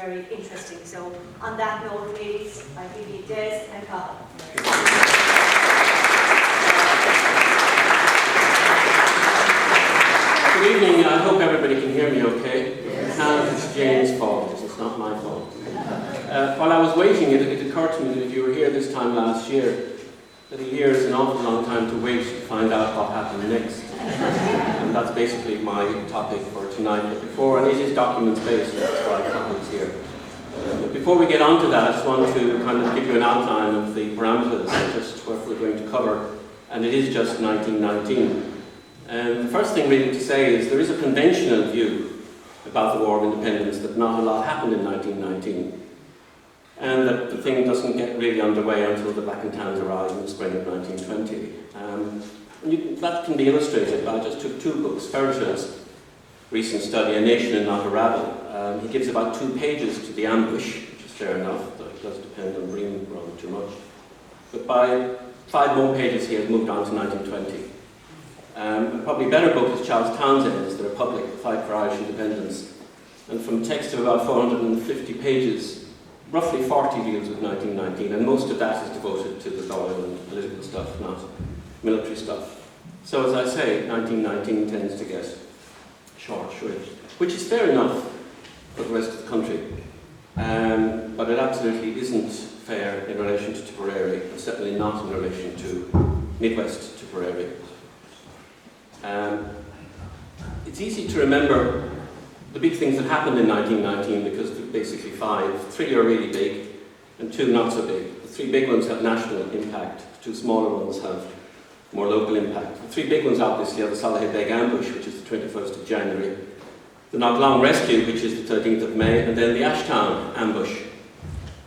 very interesting. So on that note, ladies, I give you Des and Cathal. Good evening. I hope everybody can hear me okay. It's Jane's fault, it's not my fault. While I was waiting, it occurred to me that if you were here this time last year, that a year is an awful long time to wait to find out what happened next. And that's basically my topic for tonight. But before, and it is documents based, that's why Cathal's here. But before we get on to that, I just want to kind of give you an outline of the parameters and just what we're going to cover. And it is just 1919. And the first thing really to say is there is a conventional view about the War of Independence that not a lot happened in 1919. And that the thing doesn't get really underway until the Black and Tans arrive in the spring of 1920. That can be illustrated by just two books. Ferreter's recent study, A Nation and Not a Rabble. He gives about 2 pages to the ambush, which is fair enough, though it does depend on Bream rather too much. But by 5 more pages he has moved on to 1920. A probably better book is Charles Townsend's, The Republic, The Fight for Irish Independence. And from text of about 450 pages, roughly 40 deals with 1919, and most of that is devoted to the loyal and political stuff, not military stuff. So as I say, 1919 tends to get short shrift, which is fair enough for the rest of the country. But it absolutely isn't fair in relation to Tipperary, and certainly not in relation to Midwest Tipperary. It's easy to remember the big things that happened in 1919 because there are basically 5. 3 are really big and 2 not so big. The 3 big ones have national impact, the 2 smaller ones have more local impact. The 3 big ones obviously are the Soloheadbeg Ambush, which is the 21st of January, the Knocklown Rescue, which is the 13th of May, and then the Ashtown Ambush,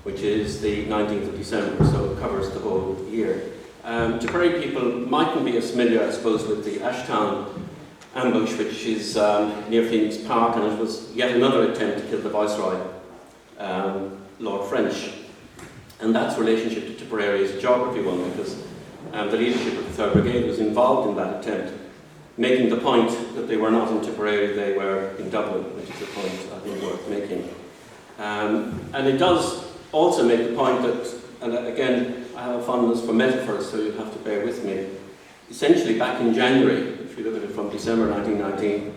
which is the 19th of December, so it covers the whole year. Tipperary people mightn't be as familiar, I suppose, with the Ashtown Ambush, which is near Phoenix Park, and it was yet another attempt to kill the Viceroy, Lord French. And that's relationship to Tipperary is a geography one, because the leadership of the 3rd Brigade was involved in that attempt, making the point that they were not in Tipperary, they were in Dublin, which is a point I think worth making. And it does also make the point that, and again, I have a fondness for metaphors, so you'll have to bear with me. Essentially, back in January, if you look at it from December 1919,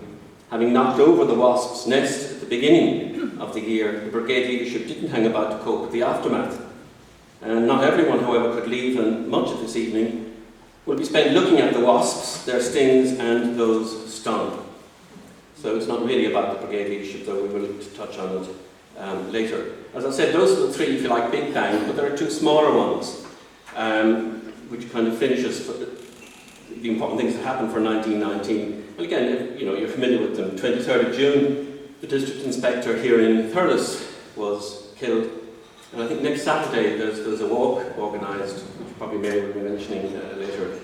having knocked over the wasp's nest at the beginning of the year, the brigade leadership didn't hang about to cope with the aftermath. And not everyone, however, could leave, and much of this evening will be spent looking at the wasps, their stings, and those stung. So it's not really about the brigade leadership, though we will touch on it later. As I said, those are the 3, if you like, big bang, but there are 2 smaller ones, which kind of finishes the important things that happened for 1919. Well, again, you're familiar with them. 23rd of June, the district inspector here in Thurles was killed. And I think next Saturday there's a walk organised, which probably Mary will be mentioning later,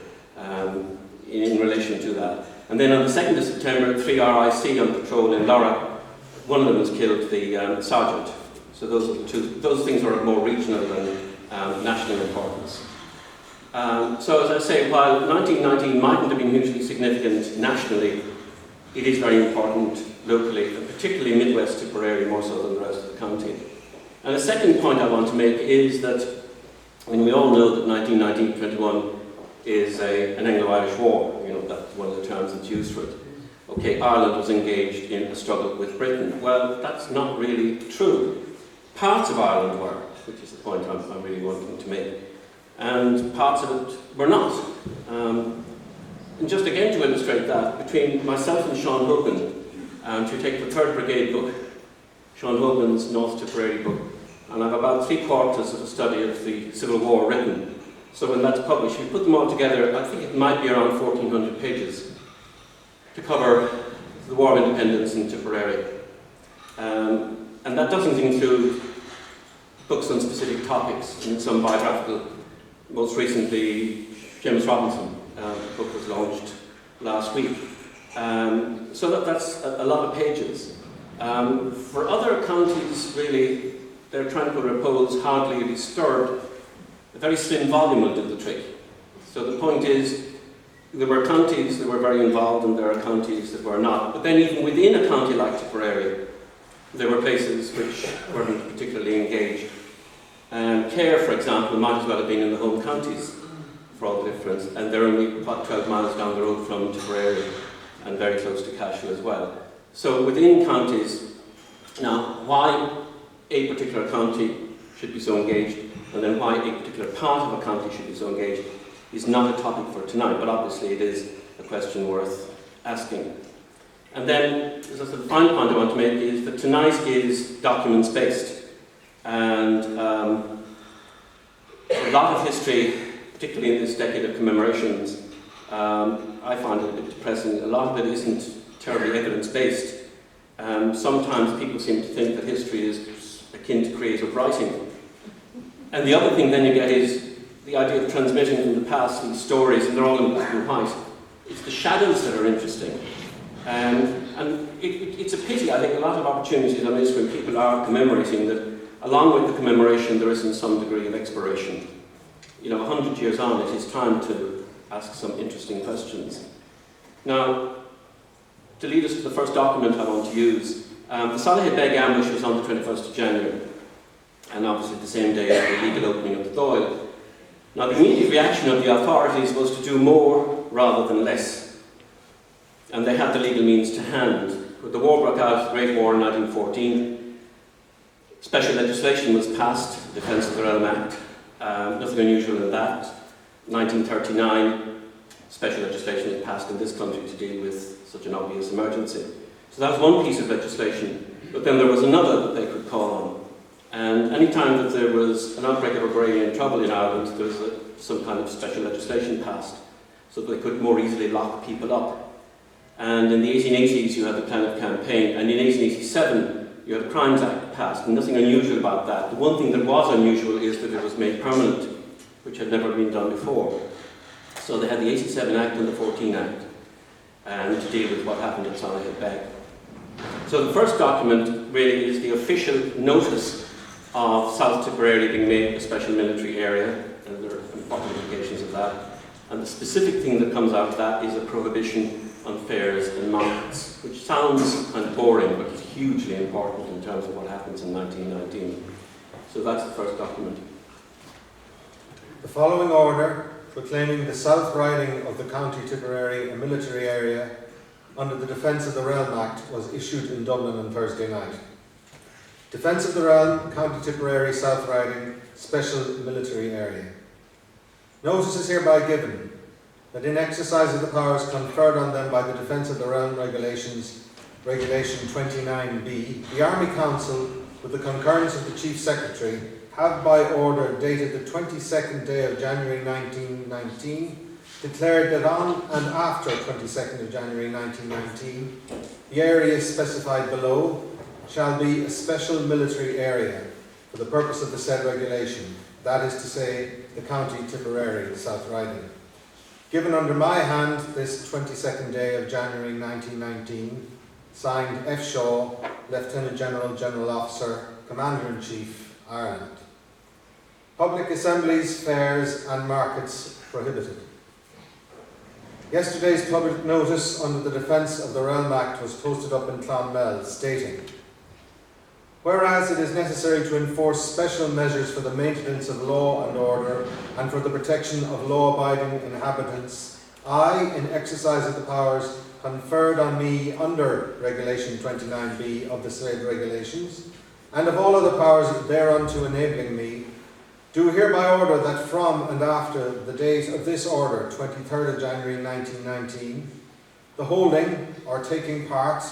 in relation to that. And then on the 2nd of September, 3 RIC on patrol in Lorra. One of them was killed, the sergeant. So those are the 2. Those things are of more regional than national importance. So as I say, while 1919 mightn't have been hugely significant nationally, it is very important locally, and particularly Midwest Tipperary, more so than the rest of the county. And a second point I want to make is that, we all know that 1919-21 is an Anglo-Irish war. That's one of the terms that's used for it. Okay, Ireland was engaged in a struggle with Britain. Well, that's not really true. Parts of Ireland were, which is the point I'm really wanting to make. And parts of it were not. And just again to illustrate that, between myself and Sean Hogan, to take the 3rd Brigade book, Sean Hogan's North Tipperary book, and I've about 3/4 of a study of the Civil War written. So when that's published, we put them all together, I think it might be around 1,400 pages to cover the War of Independence in Tipperary. And that doesn't include books on specific topics and some biographical. Most recently, James Robinson book was launched last week. So that's a lot of pages. For other counties, really, they're trying to repose hardly disturbed. A very slim volume will do the trick. So the point is, there were counties that were very involved and there are counties that were not. But then even within a county like Tipperary, there were places which weren't particularly engaged. Care, for example, might as well have been in the home counties for all the difference, and they're only about 12 miles down the road from Tipperary and very close to Cashel as well. So within counties, now why a particular county should be so engaged, and then why a particular part of a county should be so engaged, is not a topic for tonight, but obviously it is a question worth asking. And then, the final point I want to make is that tonight is documents-based, and a lot of history, particularly in this decade of commemorations, I find it a bit depressing. A lot of it isn't terribly evidence-based. Sometimes people seem to think that history is akin to creative writing. And the other thing then you get is the idea of transmitting from the past these stories, and they're all in black and white. It's the shadows that are interesting. And it's a pity, I think, a lot of opportunities on this when people are commemorating that along with the commemoration there isn't some degree of exploration. You know, 100 years on, it is time to ask some interesting questions. Now, to lead us to the first document I want to use, the Soloheadbeg Ambush was on the 21st of January, and obviously the same day as the legal opening of the Dáil. Now, the immediate reaction of the authorities was to do more rather than less, and they had the legal means to hand. When the war broke out, the Great War in 1914, special legislation was passed, the Defence of the Realm Act. Nothing unusual in that. 1939, special legislation was passed in this country to deal with such an obvious emergency. So that was one piece of legislation, but then there was another that they could call on. And any time that there was an outbreak of agrarian trouble in Ireland, there was some kind of special legislation passed, so that they could more easily lock people up. And in the 1880s you had the kind of campaign, and in 1887 you had a Crimes Act passed, and nothing unusual about that. The one thing that was unusual is that it was made permanent, which had never been done before. So they had the 87 Act and the 14 Act, and to deal with what happened at Soloheadbeg. So the first document really is the official notice of South Tipperary being made a special military area, and there are important implications of that. And the specific thing that comes out of that is a prohibition on fairs and markets, which sounds kind of boring, but is hugely important in terms of what happens in 1919. So that's the first document. The following order, proclaiming the South Riding of the County Tipperary a military area under the Defence of the Realm Act, was issued in Dublin on Thursday night. Defence of the Realm, County Tipperary, South Riding, Special Military Area. Notice is hereby given that in exercise of the powers conferred on them by the Defence of the Realm Regulations, Regulation 29B, the Army Council, with the concurrence of the Chief Secretary, have by order dated the 22nd day of January 1919, declared that on and after 22nd of January 1919, the area specified below shall be a special military area for the purpose of the said regulation, that is to say, the County Tipperary, South Riding. Given under my hand this 22nd day of January 1919, signed F. Shaw, Lieutenant General, General Officer, Commander-in-Chief, Ireland. Public assemblies, fairs and markets prohibited. Yesterday's public notice under the Defence of the Realm Act was posted up in Clonmel, stating, whereas it is necessary to enforce special measures for the maintenance of law and order and for the protection of law-abiding inhabitants, I, in exercise of the powers conferred on me under Regulation 29B of the said regulations, and of all other powers thereunto enabling me, do hereby order that from and after the date of this order, 23rd of January 1919, the holding or taking part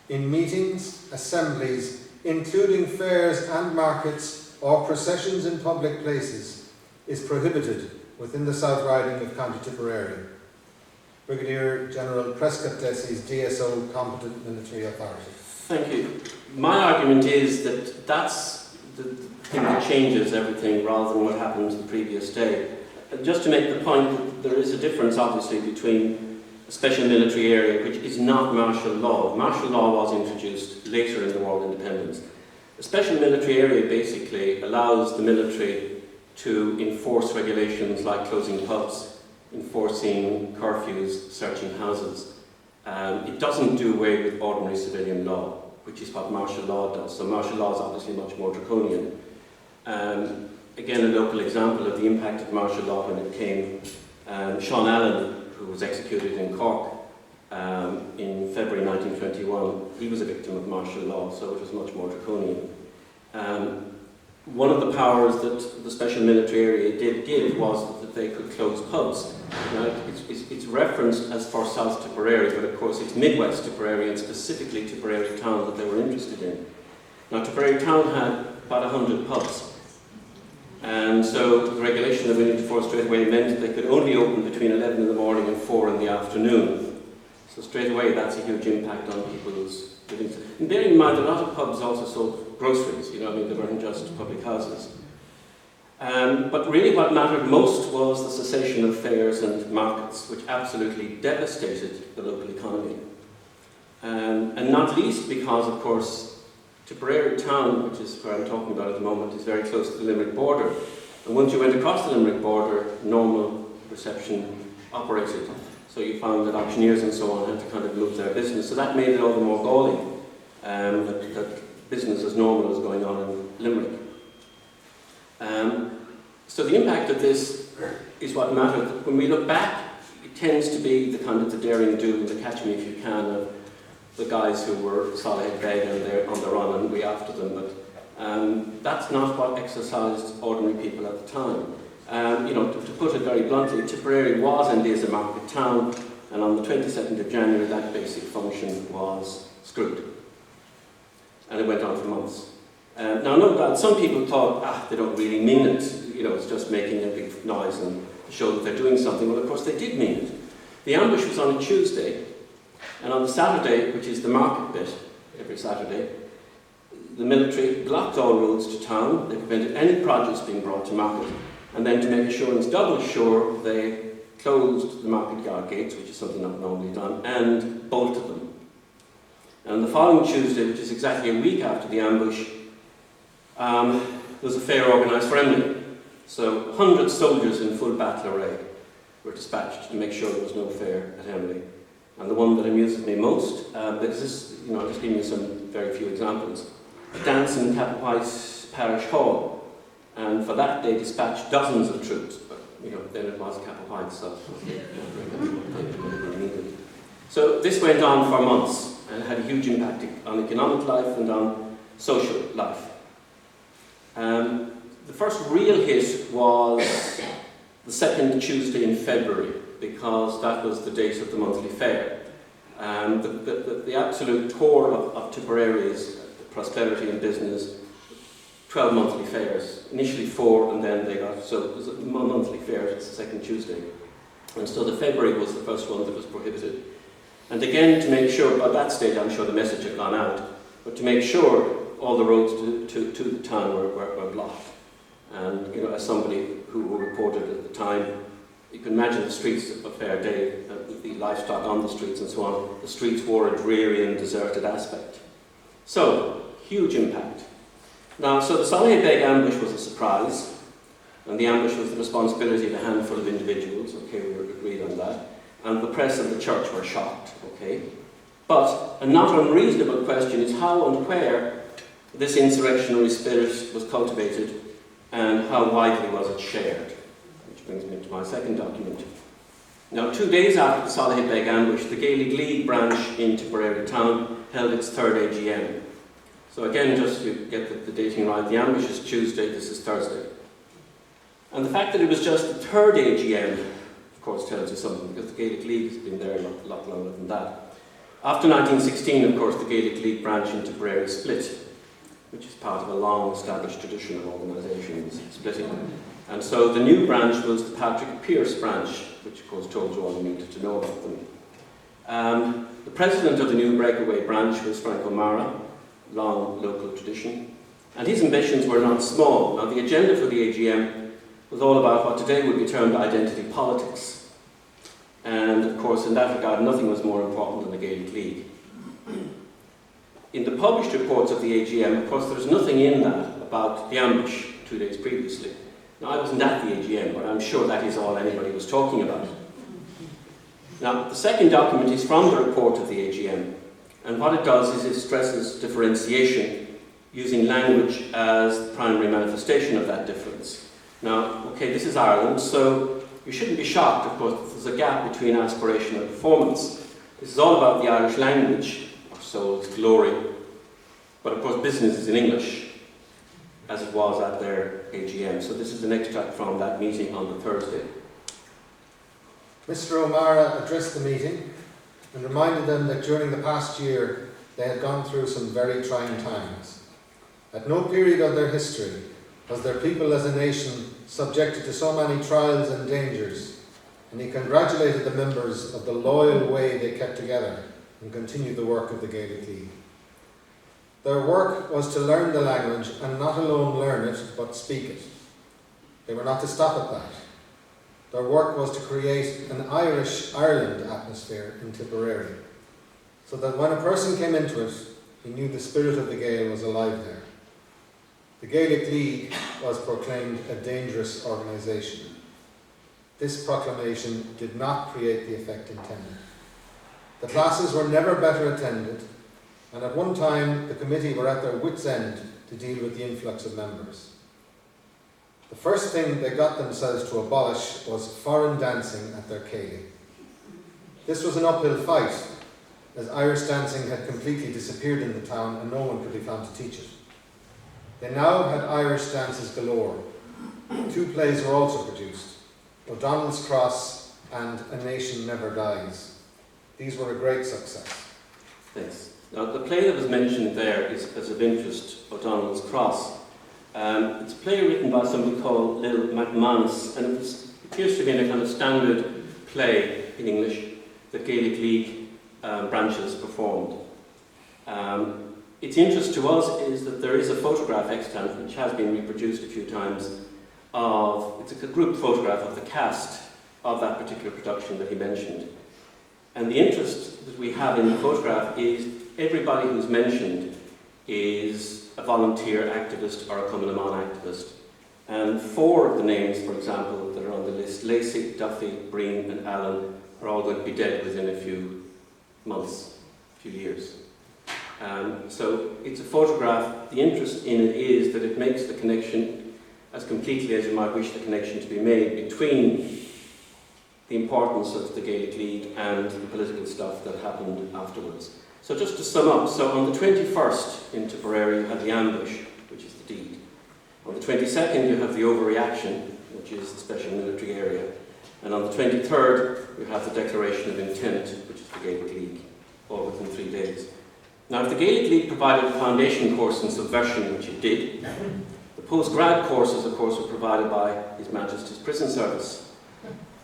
in meetings, assemblies, including fairs and markets or processions in public places, is prohibited within the South Riding of County Tipperary. Brigadier General Prescott Dessie's DSO, competent military authority. Thank you. My argument is that that's the thing that changes everything rather than what happened the previous day. And just to make the point that there is a difference, obviously, between a special military area, which is not martial law. Martial law was introduced later in the War of Independence. A special military area basically allows the military to enforce regulations like closing pubs, enforcing curfews, searching houses. It doesn't do away with ordinary civilian law, which is what martial law does. So martial law is obviously much more draconian. Again, a local example of the impact of martial law when it came, Sean Allen, who was executed in Cork in February 1921, he was a victim of martial law, so it was much more draconian. One of the powers that the special military area did give was that they could close pubs. Now, it's referenced as for South Tipperary, but of course it's Midwest Tipperary and specifically Tipperary Town that they were interested in. Now, Tipperary Town had about 100 pubs. And so the regulation that went into force straight away meant they could only open between 11 in the morning and 4 in the afternoon. So straight away that's a huge impact on people's living. And bearing in mind a lot of pubs also sold groceries, you know, I mean, they weren't just public houses. But really what mattered most was the cessation of fairs and markets, which absolutely devastated the local economy. And not least because, of course, Tipperary Town, which is where I'm talking about at the moment, is very close to the Limerick border. And once you went across the Limerick border, normal reception operated. So you found that auctioneers and so on had to kind of move their business. So that made it all the more galling that business as normal was going on in Limerick. So the impact of this is what mattered. When we look back, it tends to be the kind of the daring do, the catch me if you can of the guys who were Soloheadbeg and they're on the run and we after them, but that's not what exercised ordinary people at the time. You know, to put it very bluntly, Tipperary was and is a market town, and on the 22nd of January that basic function was screwed. And it went on for months. Now, no doubt, some people thought, they don't really mean it, you know, it's just making a big noise and to show that they're doing something. Well, of course, they did mean it. The ambush was on a Tuesday, and on the Saturday, which is the market bit, every Saturday, the military blocked all roads to town, they prevented any produce being brought to market, and then to make assurance double sure, they closed the market yard gates, which is something not normally done, and bolted them. And the following Tuesday, which is exactly a week after the ambush, there was a fair organised for Emily. So 100 soldiers in full battle array were dispatched to make sure there was no fair at Emily. And the one that amuses me most, because this, you know, I'll just give you some very few examples. A dance in Cappawhite Parish Hall, and for that they dispatched dozens of troops, but you know, then it was Cappawhite, so so this went on for months and had a huge impact on economic life and on social life. The first real hit was the second Tuesday in February, because that was the date of the monthly fair. The absolute core of Tipperary's prosperity and business, 12 monthly fairs, initially 4 and then they got, so it was a monthly fair, it's the second Tuesday. And so the February was the first one that was prohibited. And again, to make sure, by that stage I'm sure the message had gone out, but to make sure all the roads to the town were blocked. And you know, as somebody who reported at the time, you can imagine the streets of a fair day, with the livestock on the streets and so on. The streets wore a dreary and deserted aspect. So, huge impact. Now, so the Soloheadbeg ambush was a surprise, and the ambush was the responsibility of a handful of individuals, okay, we were agreed on that, and the press and the church were shocked, okay. But a not unreasonable question is how and where this insurrectionary spirit was cultivated, and how widely was it shared? Which brings me to my second document. Now, 2 days after the Soloheadbeg ambush, the Gaelic League branch in Tipperary Town held its third AGM. So again, just to get the dating right, the ambush is Tuesday, this is Thursday. And the fact that it was just the third AGM, of course, tells you something, because the Gaelic League has been there a lot longer than that. After 1916, of course, the Gaelic League branch in Tipperary split, which is part of a long-established tradition of organisations splitting. And so the new branch was the Patrick Pearse branch, which of course told you all you needed to know about them. The president of the new breakaway branch was Frank O'Mara, long local tradition, and his ambitions were not small. Now, the agenda for the AGM was all about what today would be termed identity politics. And of course, in that regard, nothing was more important than the Gaelic League. In the published reports of the AGM, of course, there's nothing in that about the ambush 2 days previously. Now, I wasn't at the AGM, but I'm sure that is all anybody was talking about. Now, the second document is from the report of the AGM, And what it does is it stresses differentiation, using language as the primary manifestation of that difference. Now, okay, this is Ireland, so you shouldn't be shocked, of course, that there's a gap between aspiration and performance. This is all about the Irish language, our soul's glory, but of course business is in English, as it was at their AGM. So this is an extract from that meeting on the Thursday. Mr. O'Mara addressed the meeting and reminded them that during the past year they had gone through some very trying times. At no period of their history was their people as a nation subjected to so many trials and dangers, and he congratulated the members of the loyal way they kept together and continued the work of the Gaelic League. Their work was to learn the language and not alone learn it, but speak it. They were not to stop at that. Their work was to create an Irish Ireland atmosphere in Tipperary, so that when a person came into it, he knew the spirit of the Gael was alive there. The Gaelic League was proclaimed a dangerous organisation. This proclamation did not create the effect intended. The classes were never better attended, and at one time the committee were at their wits' end to deal with the influx of members. The first thing they got themselves to abolish was foreign dancing at their céilí. This was an uphill fight, as Irish dancing had completely disappeared in the town and no one could be found to teach it. They now had Irish dances galore. 2 plays were also produced, O'Donnell's Cross and A Nation Never Dies. These were a great success. Thanks. Now, the play that was mentioned there is of interest, O'Donnell's Cross. It's a play written by somebody called Lil McManus, and it appears to have been a kind of standard play in English that Gaelic League branches performed. Its interest to us is that there is a photograph extant, which has been reproduced a few times, it's a group photograph of the cast of that particular production that he mentioned. And the interest that we have in the photograph is everybody who's mentioned is a volunteer activist or a Cumann na mBan activist. And 4 of the names, for example, that are on the list, Lacey, Duffy, Breen and Allen, are all going to be dead within a few months, a few years. So it's a photograph. The interest in it is that it makes the connection as completely as you might wish the connection to be made between the importance of the Gaelic League and the political stuff that happened afterwards. So just to sum up, so on the 21st in Tipperary you have the ambush, which is the deed. On the 22nd you have the overreaction, which is the special military area. And on the 23rd you have the declaration of intent, which is the Gaelic League, all within 3 days. Now, if the Gaelic League provided a foundation course in subversion, which it did, the post-grad courses, of course, were provided by His Majesty's Prison Service.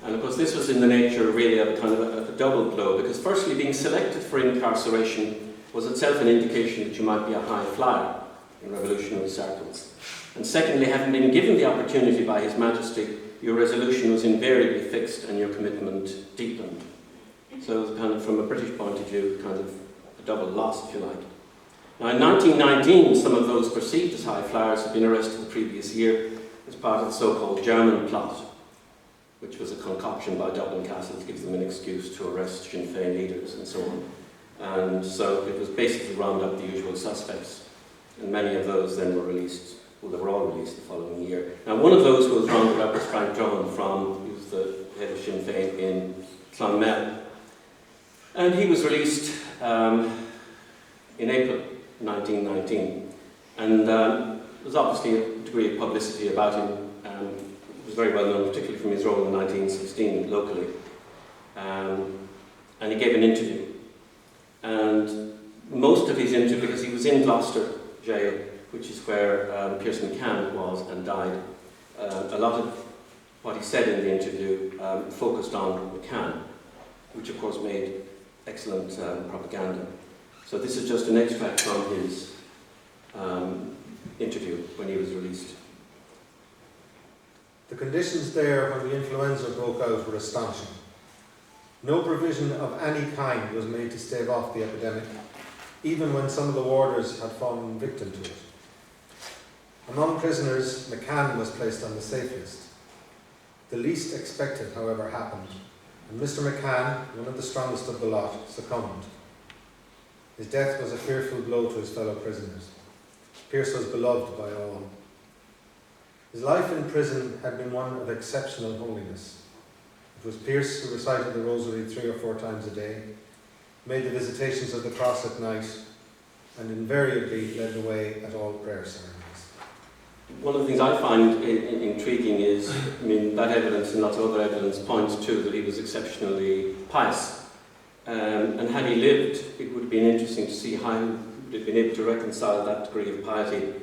And of course, this was in the nature really of a kind of a double blow, because firstly, being selected for incarceration was itself an indication that you might be a high flyer in revolutionary circles. And secondly, having been given the opportunity by His Majesty, your resolution was invariably fixed and your commitment deepened. So it was kind of, from a British point of view, kind of a double loss, if you like. Now, in 1919, some of those perceived as high flyers had been arrested the previous year as part of the so-called German plot, which was a concoction by Dublin Castle to give them an excuse to arrest Sinn Féin leaders and so on. And so it was basically round up the usual suspects, and many of those then were released. Well, they were all released the following year. Now, one of those who was rounded up was Frank Drummond he was the head of Sinn Féin in Clonmel. And he was released in April 1919. And there was obviously a degree of publicity about him. It was very well known, particularly from his role in 1916 locally. And he gave an interview. And most of his interview, because he was in Gloucester jail, which is where Pierce McCann was and died, a lot of what he said in the interview focused on McCann, which of course made excellent propaganda. So this is just an extract from his interview when he was released. The conditions there when the influenza broke out were astonishing. No provision of any kind was made to stave off the epidemic, even when some of the warders had fallen victim to it. Among prisoners, McCann was placed on the safe list. The least expected, however, happened, and Mr. McCann, one of the strongest of the lot, succumbed. His death was a fearful blow to his fellow prisoners. Pearse was beloved by all. His life in prison had been one of exceptional holiness. It was Pearse who recited the rosary 3 or 4 times a day, made the visitations of the cross at night, and invariably led the way at all prayer ceremonies. One of the things I find intriguing is, that evidence and lots of other evidence points to that he was exceptionally pious. And had he lived, it would have been interesting to see how he would have been able to reconcile that degree of piety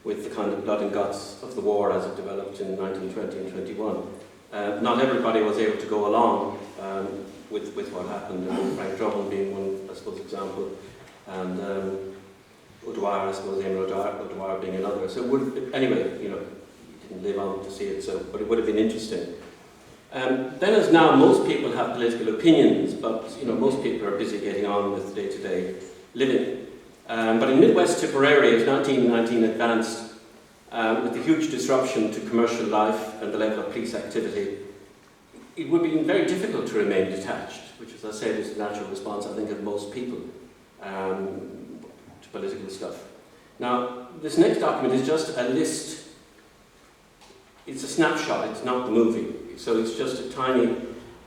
with the kind of blood and guts of the war as it developed in 1920 and 21. Not everybody was able to go along with what happened, and Frank Drummond being one, I suppose, example, and O'Dwyer, I suppose, Eamon O'Dwyer being another. So it would, anyway, he didn't live on to see it, but it would have been interesting. Then as now, most people have political opinions, but most people are busy getting on with day-to-day living. But in Midwest Tipperary, as 1919 advanced, with the huge disruption to commercial life and the level of police activity, it would be very difficult to remain detached, which, as I said, is the natural response, I think, of most people to political stuff. Now, this next document is just a list. It's a snapshot, it's not the movie. So it's just a tiny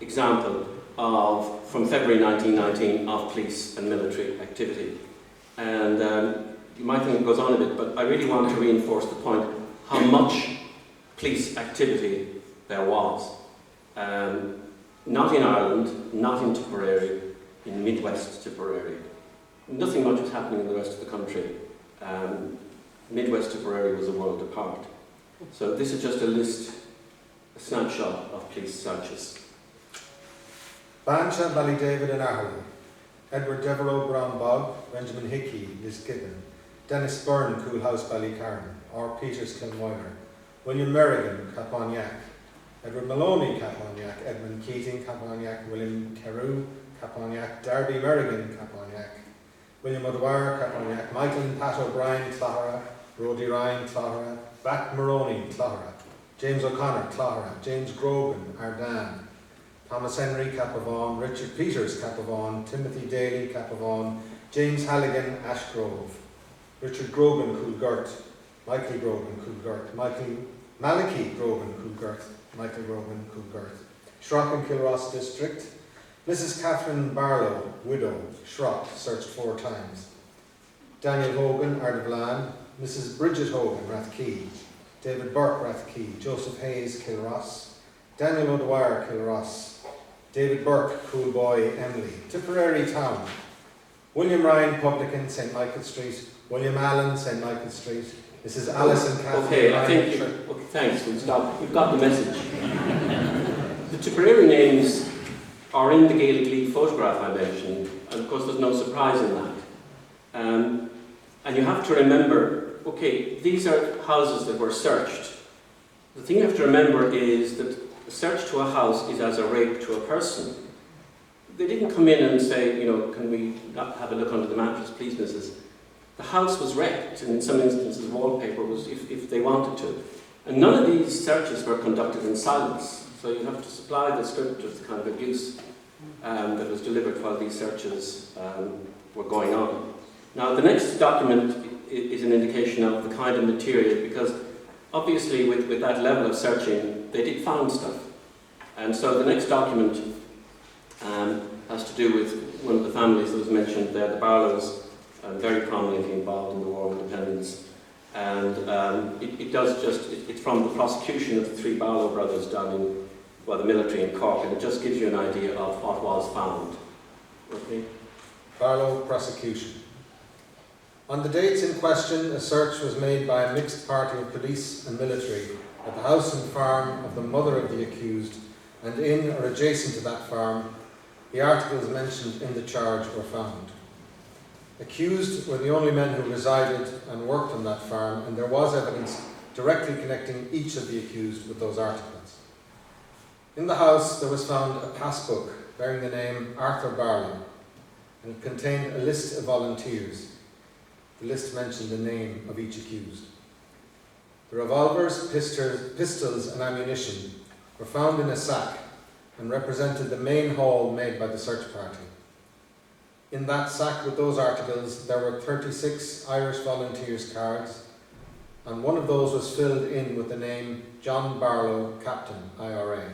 example from February 1919, of police and military activity. And you might think it goes on a bit, but I really want to reinforce the point how much police activity there was. Not in Ireland, not in Tipperary, in Midwest Tipperary. Nothing much was happening in the rest of the country. Midwest Tipperary was a world apart. So this is just a snapshot of police searches. Bansha, Ballydavid and Aherley, Edward Devereux, Brown Bog, Benjamin Hickey, Lisgibbon, Dennis Byrne, Coolhouse, Ballycarron, R. Peters, Kilmoyer, William Merrigan, Caponiac, Edward Maloney, Caponiac, Edmund Keating, Caponiac, William Carew, Caponiac, Darby Merrigan, Caponiac, William O'Dwyer, Caponiac, Michael and Pat O'Brien, Clogherra, Roddy Ryan, Clogherra, Back Maroney, Clogherra, James O'Connor, Clogherra, James Grogan, Ardan, Thomas Henry, Capavon, Richard Peters, Capavon, Timothy Daly, Capavon, James Halligan, Ashgrove, Richard Grogan, Coolgert, Michael Grogan, Coolgert, Malachy Grogan, Coolgert, Michael Grogan, Coolgert, Shrock and Kilross District, Mrs. Catherine Barlow, widow, Shrock, searched 4 times, Daniel Hogan, Ardevlan, Mrs. Bridget Hogan, Rathkey, David Burke, Rathkey, Joseph Hayes, Kilross, Daniel O'Dwyer, Kilross, David Burke, Coolboy, Emily, Tipperary Town, William Ryan, Publican, St. Michael Street, William Allen, St. Michael Street, Mrs. Alison Catherine. Okay, I think thanks, we'll stop. You've got the message. The Tipperary names are in the Gaelic League photograph I mentioned, and of course there's no surprise in that. And you have to remember, okay, these are houses that were searched. The thing you have to remember is that a search to a house is as a rape to a person. They didn't come in and say, can we not have a look under the mattress, please, Mrs. The house was wrecked, and in some instances wallpaper was if they wanted to. And none of these searches were conducted in silence, so you have to supply the script of the kind of abuse that was delivered while these searches were going on. Now, the next document is an indication of the kind of material, because obviously with that level of searching, they did find stuff. And so the next document has to do with one of the families that was mentioned there, the Barlows, very prominently involved in the War of Independence. And it's from the prosecution of the 3 Barlow brothers done in, the military in Cork, and it just gives you an idea of what was found. Okay? Barlow prosecution. On the dates in question, a search was made by a mixed party of police and military at the house and farm of the mother of the accused, and in or adjacent to that farm, the articles mentioned in the charge were found. Accused were the only men who resided and worked on that farm, and there was evidence directly connecting each of the accused with those articles. In the house, there was found a passbook bearing the name Arthur Barlow, and it contained a list of volunteers. The list mentioned the name of each accused. The revolvers, pistols and ammunition were found in a sack and represented the main haul made by the search party. In that sack with those articles, there were 36 Irish Volunteers cards, and one of those was filled in with the name John Barlow, Captain, IRA.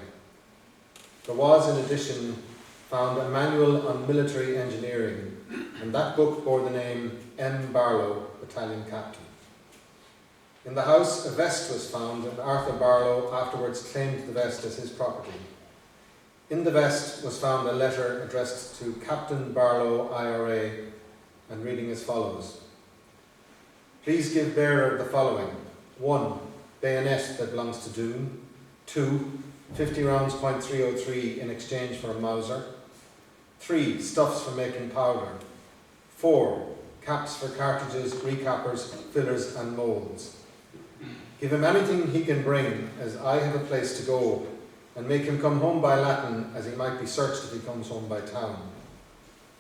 There was, in addition, found a manual on military engineering, and that book bore the name M. Barlow, Battalion Captain. In the house, a vest was found, and Arthur Barlow afterwards claimed the vest as his property. In the vest was found a letter addressed to Captain Barlow, IRA, and reading as follows. Please give bearer the following. 1. Bayonet that belongs to Doon. 2. 50 rounds .303 in exchange for a Mauser. 3. Stuffs for making powder. 4. Caps for cartridges, recappers, fillers and moulds. Give him anything he can bring, as I have a place to go, and make him come home by Latin, as he might be searched if he comes home by town.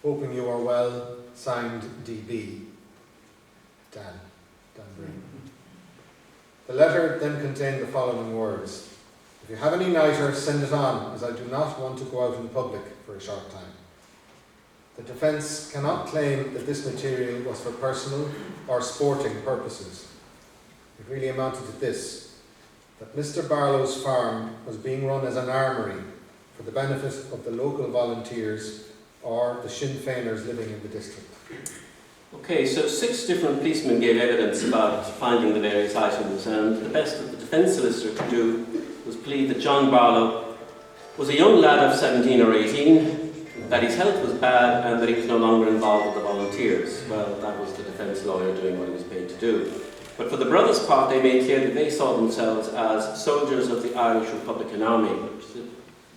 Hoping you are well, signed D.B. Dan Breen. The letter then contained the following words. If you have any nitre, send it on, as I do not want to go out in public for a short time. The defence cannot claim that this material was for personal or sporting purposes. It really amounted to this, that Mr. Barlow's farm was being run as an armoury for the benefit of the local volunteers or the Sinn Féiners living in the district. Okay, so 6 different policemen gave evidence about finding the various items, and the best that the defence solicitor could do was plead that John Barlow was a young lad of 17 or 18, that his health was bad, and that he was no longer involved with the volunteers. Well, that was the defence lawyer doing what he was paid to do. But for the brothers' part, they made clear that they saw themselves as soldiers of the Irish Republican Army, which is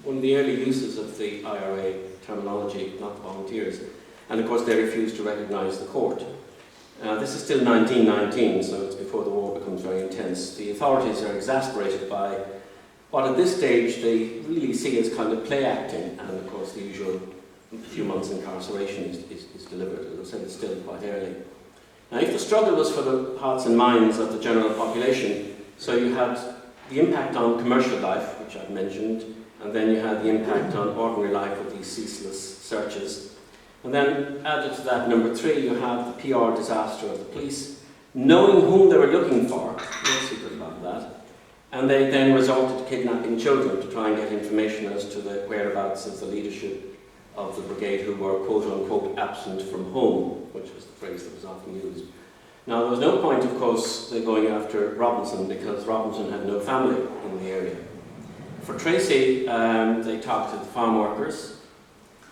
one of the early uses of the IRA terminology, not the volunteers. And of course, they refused to recognise the court. This is still 1919, so it's before the war becomes very intense. The authorities are exasperated by what at this stage they really see as kind of play acting, and of course the usual few months incarceration is delivered. As I said, it's still quite early. Now, if the struggle was for the hearts and minds of the general population, so you had the impact on commercial life, which I've mentioned, and then you had the impact on ordinary life with these ceaseless searches. And then added to that, number 3, you have the PR disaster of the police, knowing whom they were looking for, no secret about that, and they then resorted to kidnapping children to try and get information as to the whereabouts of the leadership of the brigade who were quote-unquote absent from home, which was the phrase that was often used. Now, there was no point, of course, going after Robinson, because Robinson had no family in the area. For Tracy, they talked to the farm workers.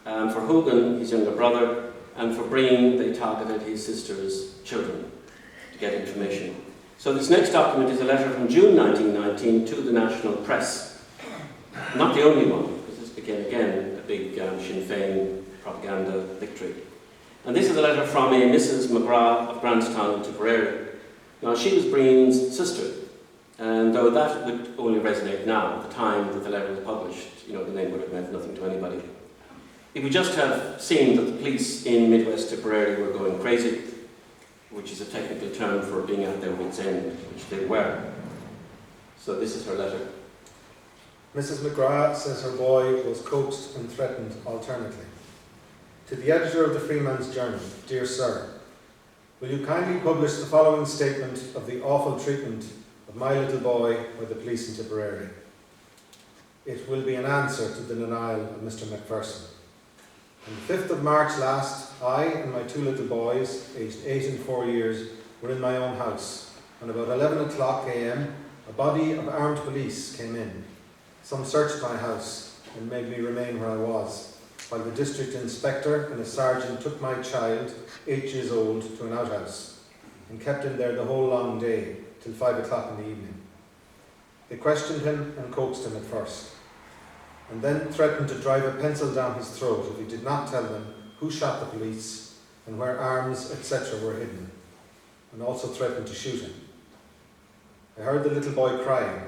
For Hogan, his younger brother, and for Breen, they targeted his sister's children to get information. So this next document is a letter from June 1919 to the national press. Not the only one, because this became again a big Sinn Féin propaganda victory. And this is a letter from a Mrs. McGrath of Grantstown, Tipperary. Now, she was Breen's sister, and though that would only resonate now, at the time that the letter was published, the name would have meant nothing to anybody. If we just have seen that the police in Midwest Tipperary were going crazy, which is a technical term for being at their wits' end, which they were. So this is her letter. Mrs. McGrath says her boy was coaxed and threatened alternately. To the editor of the Freeman's Journal, dear sir, will you kindly publish the following statement of the awful treatment of my little boy by the police in Tipperary? It will be an answer to the denial of Mr. Macpherson. On the 5th of March last, I and my 2 little boys, aged 8 and 4 years, were in my own house. And about 11 o'clock a.m., a body of armed police came in. Some searched my house and made me remain where I was, while the district inspector and a sergeant took my child, 8 years old, to an outhouse and kept him there the whole long day, till 5 o'clock in the evening. They questioned him and coaxed him at first, and then threatened to drive a pencil down his throat if he did not tell them who shot the police and where arms, etc. were hidden, and also threatened to shoot him. I heard the little boy crying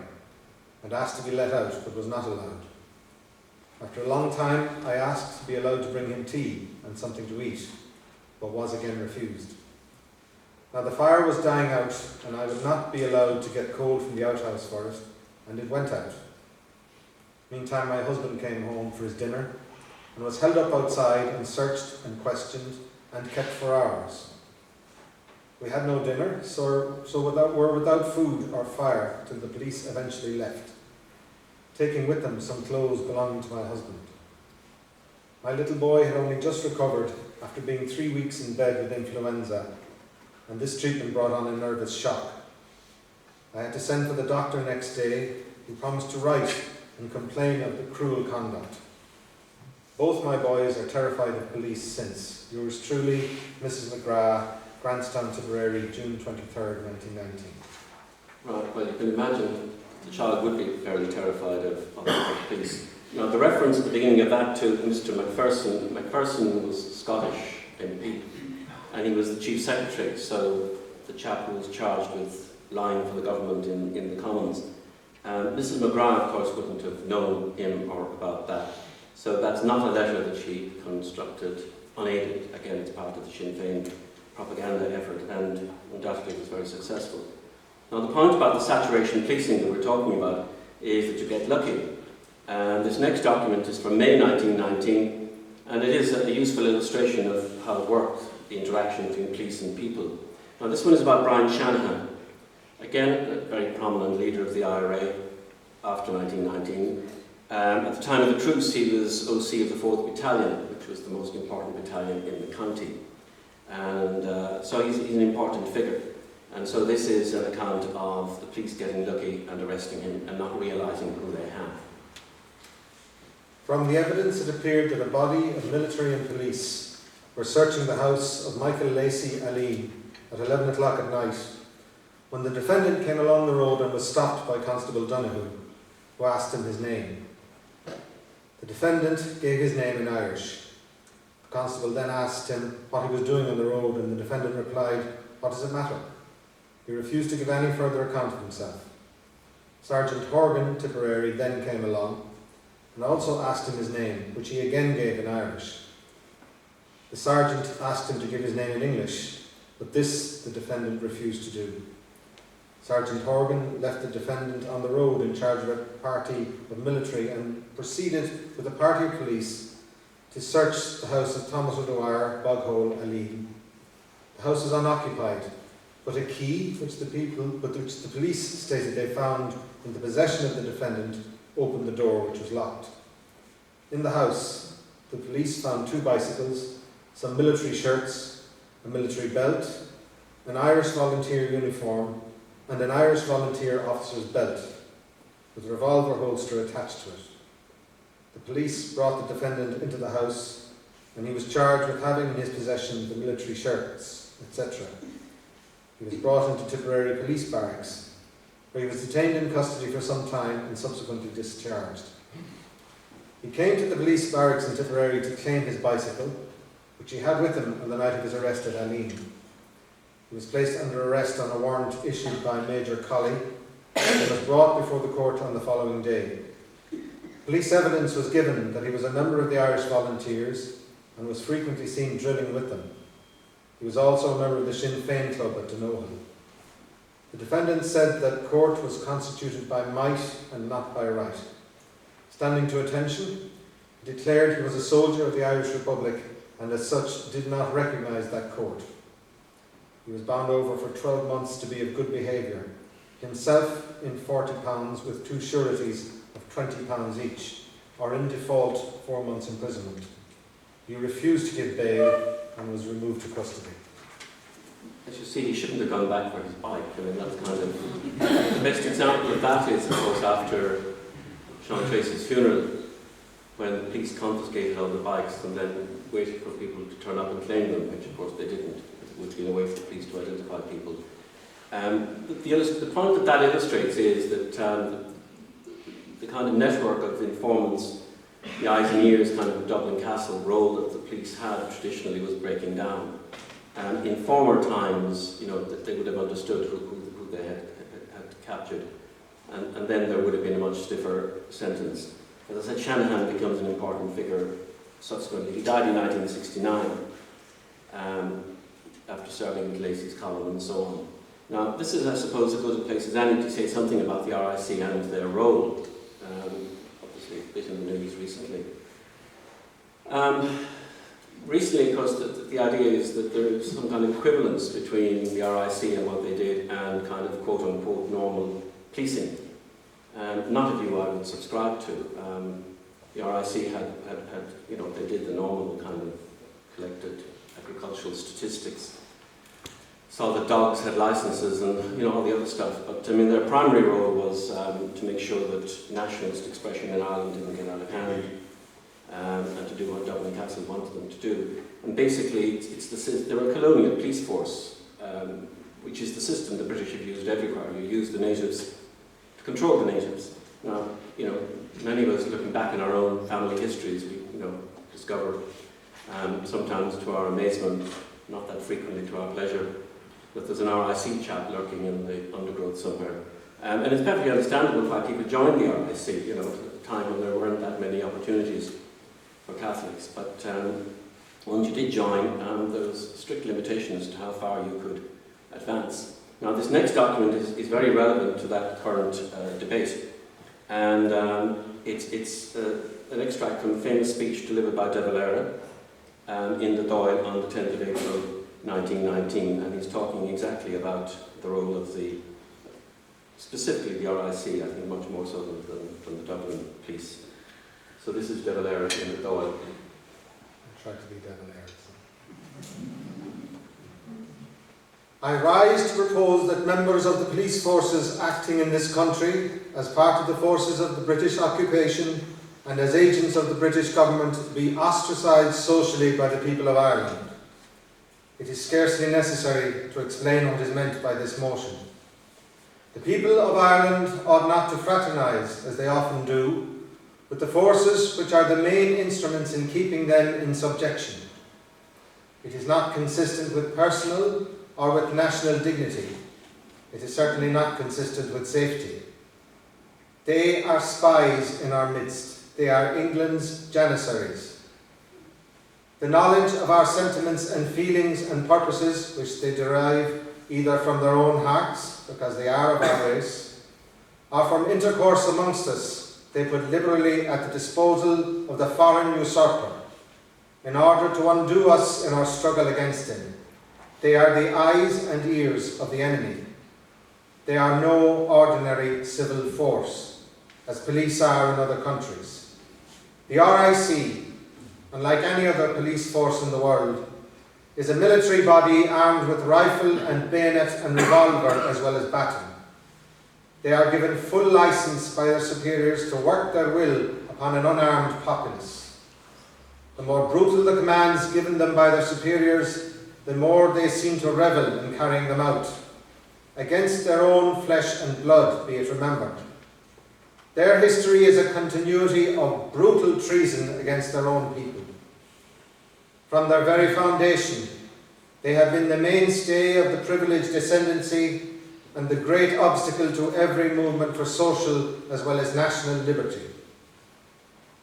and asked to be let out, but was not allowed. After a long time, I asked to be allowed to bring him tea and something to eat, but was again refused. Now the fire was dying out, and I would not be allowed to get coal from the outhouse for it, and it went out. Meantime, my husband came home for his dinner, and was held up outside and searched and questioned and kept for hours. We had no dinner, so were without food or fire till the police eventually left, taking with them some clothes belonging to my husband. My little boy had only just recovered after being 3 weeks in bed with influenza, and this treatment brought on a nervous shock. I had to send for the doctor next day, who promised to write and complain of the cruel conduct. Both my boys are terrified of police since. Yours truly, Mrs. McGrath, Grantstown, Tipperary, June 23rd, 1919. Right, well, you can imagine the child would be fairly terrified of the police. Now, the reference at the beginning of that to Mr. Macpherson. Macpherson was Scottish MP, and he was the Chief Secretary, so the chap who was charged with lying for the government in the Commons. Mrs. McGrath, of course, wouldn't have known him or about that. So that's not a letter that she constructed unaided. Again, it's part of the Sinn Féin propaganda effort, and undoubtedly was very successful. Now, the point about the saturation policing that we're talking about is that you get lucky. And this next document is from May 1919, and it is a useful illustration of how it worked, the interaction between police and people. Now, this one is about Brian Shanahan. Again, a very prominent leader of the IRA after 1919. At the time of the truce, he was OC of the 4th Battalion, which was the most important battalion in the county. And so he's an important figure. And so this is an account of the police getting lucky and arresting him and not realising who they have. From the evidence, it appeared that a body of military and police were searching the house of Michael Lacey Ali at 11 o'clock at night, when the defendant came along the road and was stopped by Constable O'Donoghue, who asked him his name. The defendant gave his name in Irish. The constable then asked him what he was doing on the road, and the defendant replied, "What does it matter?" He refused to give any further account of himself. Sergeant Horgan, Tipperary, then came along and also asked him his name, which he again gave in Irish. The sergeant asked him to give his name in English, but this the defendant refused to do. Sergeant Horgan left the defendant on the road in charge of a party of military and proceeded with a party of police to search the house of Thomas O'Dwyer, Boghole, Ali. The house was unoccupied, but a key, which the police stated they found in the possession of the defendant, opened the door, which was locked. In the house, the police found 2 bicycles, some military shirts, a military belt, an Irish volunteer uniform, and an Irish volunteer officer's belt, with a revolver holster attached to it. The police brought the defendant into the house, and he was charged with having in his possession the military shirts, etc. He was brought into Tipperary Police Barracks, where he was detained in custody for some time and subsequently discharged. He came to the police barracks in Tipperary to claim his bicycle, which he had with him on the night of his arrest at Aleen. He was placed under arrest on a warrant issued by Major Colley and was brought before the court on the following day. Police evidence was given that he was a member of the Irish Volunteers and was frequently seen drilling with them. He was also a member of the Sinn Féin Club at Donoghue. The defendant said that court was constituted by might and not by right. Standing to attention, he declared he was a soldier of the Irish Republic and as such did not recognise that court. He was bound over for 12 months to be of good behaviour, himself in £40 with 2 sureties of £20 each, or in default 4 months imprisonment. He refused to give bail and was removed to custody. As you see, he shouldn't have gone back for his bike. I mean, that's kind of... The best example of that is, of course, after Sean Tracy's funeral, when the police confiscated all the bikes and then waited for people to turn up and claim them, which of course they didn't. It would be a way for the police to identify people. The point that illustrates is that the kind of network of informants, the eyes and ears kind of Dublin Castle role that the police had traditionally was breaking down. In former times, that they would have understood who they had captured, and then there would have been a much stiffer sentence. As I said, Shanahan becomes an important figure subsequently. He died in 1969 after serving with Lacey's column and so on. Now, this is, I suppose, as good a place as any to say something about the RIC and their role. Obviously, a bit in the news recently. Recently, of course, the idea is that there is some kind of equivalence between the RIC and what they did and kind of quote-unquote normal policing. Not a view I would subscribe to. The RIC had, they did the normal kind of collected agricultural statistics, saw that dogs had licenses and all the other stuff. But I mean, their primary role was to make sure that nationalist expression in Ireland didn't get out of hand, and to do what Dublin Castle wanted them to do. And basically, they're a colonial police force, which is the system the British have used everywhere. You use the natives to control the natives. Now, many of us looking back in our own family histories, we discover, sometimes to our amazement, not that frequently to our pleasure, that there's an RIC chap lurking in the undergrowth somewhere. And it's perfectly understandable why people joined the RIC, at a time when there weren't that many opportunities for Catholics. But once you did join, there was strict limitations to how far you could advance. Now, this next document is very relevant to that current debate. And it's an extract from a famous speech delivered by De Valera in the Dáil on the 10th of April 1919, and he's talking exactly about the role of specifically the RIC, I think much more so than the Dublin police. So this is De Valera in the Dáil. I'll try to be De Valera. I rise to propose that members of the police forces acting in this country as part of the forces of the British occupation and as agents of the British government be ostracised socially by the people of Ireland. It is scarcely necessary to explain what is meant by this motion. The people of Ireland ought not to fraternise, as they often do, with the forces which are the main instruments in keeping them in subjection. It is not consistent with personal or with national dignity. It is certainly not consistent with safety. They are spies in our midst. They are England's janissaries. The knowledge of our sentiments and feelings and purposes, which they derive either from their own hearts, because they are of our race, or from intercourse amongst us, they put liberally at the disposal of the foreign usurper, in order to undo us in our struggle against him. They are the eyes and ears of the enemy. They are no ordinary civil force, as police are in other countries. The RIC, unlike any other police force in the world, is a military body armed with rifle and bayonet and revolver as well as baton. They are given full license by their superiors to work their will upon an unarmed populace. The more brutal the commands given them by their superiors, the more they seem to revel in carrying them out, against their own flesh and blood, be it remembered. Their history is a continuity of brutal treason against their own people. From their very foundation, they have been the mainstay of the privileged ascendancy and the great obstacle to every movement for social as well as national liberty.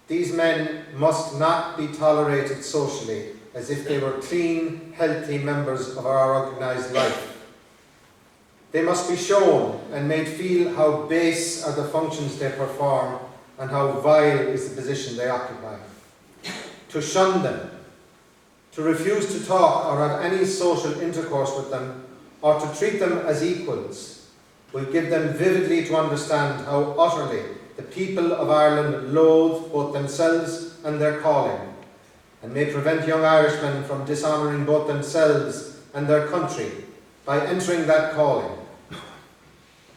These men must not be tolerated socially as if they were clean, healthy members of our organised life. They must be shown and made feel how base are the functions they perform and how vile is the position they occupy. To shun them, to refuse to talk or have any social intercourse with them, or to treat them as equals, will give them vividly to understand how utterly the people of Ireland loathe both themselves and their calling, and may prevent young Irishmen from dishonouring both themselves and their country by entering that calling.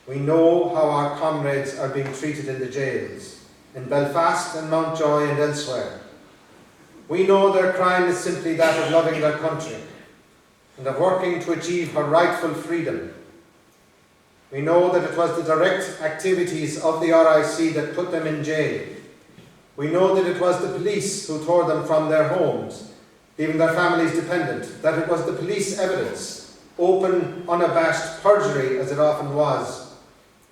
We know how our comrades are being treated in the jails, in Belfast and Mountjoy and elsewhere. We know their crime is simply that of loving their country and of working to achieve her rightful freedom. We know that it was the direct activities of the RIC that put them in jail. We know that it was the police who tore them from their homes, leaving their families dependent, that it was the police evidence, open, unabashed perjury as it often was,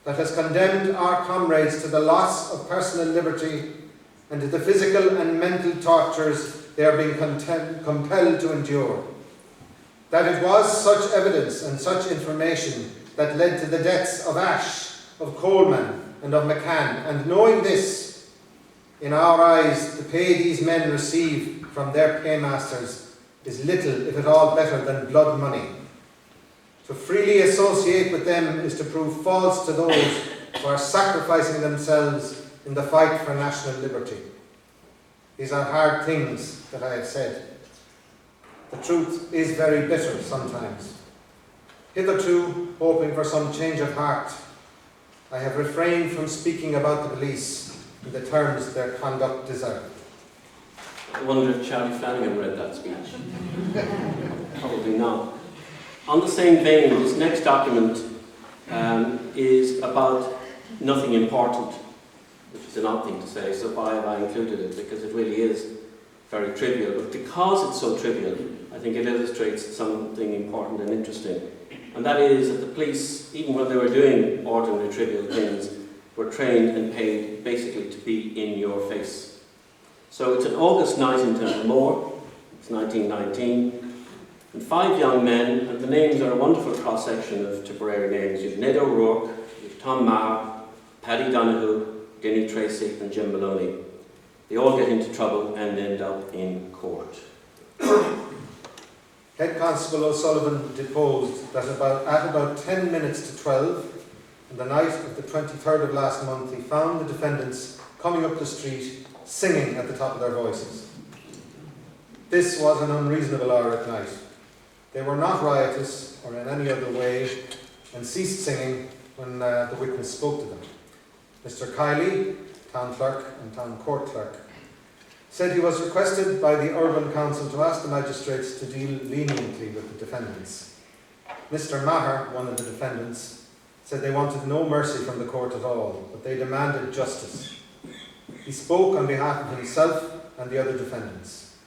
that has condemned our comrades to the loss of personal liberty and to the physical and mental tortures they are being compelled to endure. That it was such evidence and such information that led to the deaths of Ashe, of Coleman and of McCann, and knowing this, in our eyes, the pay these men receive from their paymasters is little, if at all, better than blood money. To freely associate with them is to prove false to those who are sacrificing themselves in the fight for national liberty. These are hard things that I have said. The truth is very bitter sometimes. Hitherto, hoping for some change of heart, I have refrained from speaking about the police in the terms their conduct deserved. I wonder if Charlie Flanagan read that speech. Probably not. On the same vein, this next document is about nothing important, which is an odd thing to say, so why have I included it? Because it really is very trivial, but because it's so trivial, I think it illustrates something important and interesting. And that is that the police, even when they were doing ordinary trivial things, were trained and paid basically to be in your face. So it's an August night in Templemore, it's 1919, and 5 young men, and the names are a wonderful cross-section of Tipperary names. You have Ned O'Rourke, you have Tom Maher, Paddy Donoghue, Denny Tracy and Jim Maloney. They all get into trouble and end up in court. Head Constable O'Sullivan deposed that at about 10 minutes to 12, on the night of the 23rd of last month, he found the defendants coming up the street singing at the top of their voices. This was an unreasonable hour at night. They were not riotous or in any other way and ceased singing when the witness spoke to them. Mr. Kiley, town clerk and town court clerk, said he was requested by the Urban Council to ask the magistrates to deal leniently with the defendants. Mr. Maher, one of the defendants, said they wanted no mercy from the court at all, but they demanded justice. He spoke on behalf of himself and the other defendants.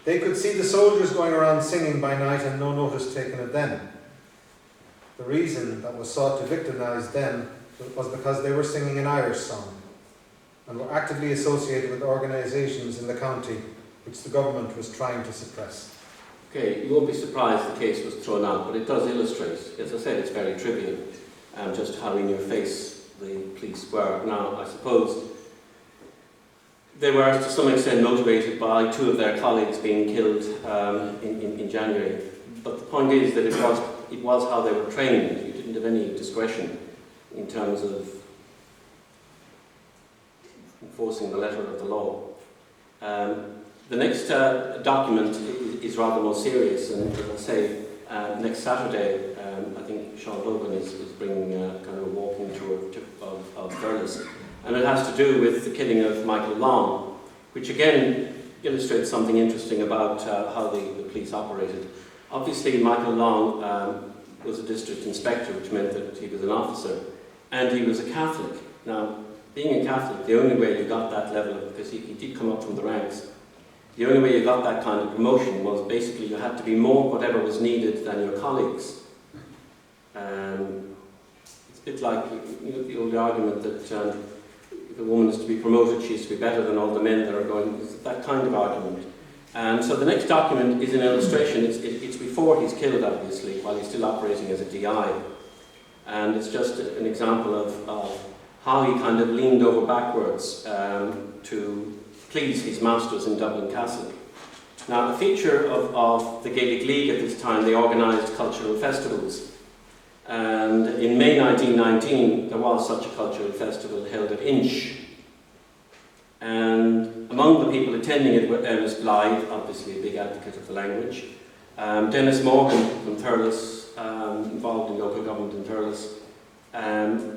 They could see the soldiers going around singing by night and no notice taken of them. The reason that was sought to victimise them was because they were singing an Irish song and were actively associated with organisations in the county which the government was trying to suppress. Okay, you won't be surprised the case was thrown out, but it does illustrate, as I said, it's very trivial, just how in your face the police were. Now, I suppose they were to some extent motivated by 2 of their colleagues being killed in January, but the point is that it was how they were trained. You didn't have any discretion in terms of enforcing the letter of the law. The next document is rather more serious, and as I say, next Saturday, I think Sean Logan is bringing kind of a walking tour of Thurles, and it has to do with the killing of Michael Long, which again illustrates something interesting about how the police operated. Obviously, Michael Long was a district inspector, which meant that he was an officer, and he was a Catholic. Now, being a Catholic, the only way you got that level, because he did come up from the ranks, the only way you got that kind of promotion was basically you had to be more whatever was needed than your colleagues. It's a bit like the old argument that if a woman is to be promoted, she is to be better than all the men that are going. It's that kind of argument. And so the next document is an illustration. It's before he's killed, obviously, while he's still operating as a DI. And it's just an example of how he kind of leaned over backwards to please his masters in Dublin Castle. Now, a feature of the Gaelic League at this time, they organised cultural festivals. And in May 1919, there was such a cultural festival held at Inch. And among the people attending it were Ellis Blythe, obviously a big advocate of the language, Denis Morgan from Thurles, involved in local government in Thurles.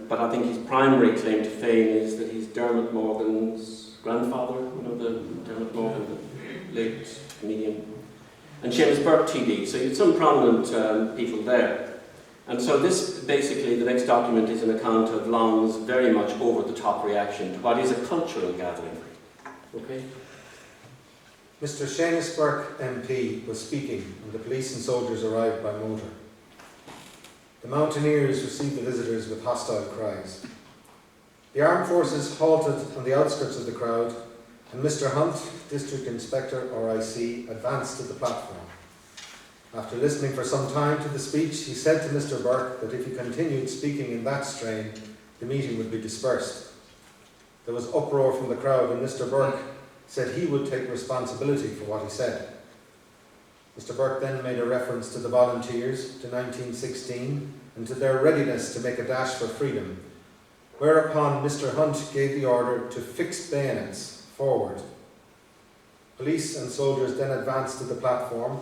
But I think his primary claim to fame is that he's Dermot Morgan's grandfather, the Dermot Morgan, the late comedian, and Seamus Burke TD. So you had some prominent people there. And so this, basically, the next document is an account of Long's very much over-the-top reaction to what is a cultural gathering. Okay? Mr. Seamus Burke MP was speaking when the police and soldiers arrived by motor. The mountaineers received the visitors with hostile cries. The armed forces halted on the outskirts of the crowd, and Mr. Hunt, District Inspector, RIC, advanced to the platform. After listening for some time to the speech, he said to Mr. Burke that if he continued speaking in that strain, the meeting would be dispersed. There was uproar from the crowd, and Mr. Burke, said he would take responsibility for what he said. Mr. Burke then made a reference to the volunteers, to 1916, and to their readiness to make a dash for freedom, whereupon Mr. Hunt gave the order to fix bayonets forward. Police and soldiers then advanced to the platform,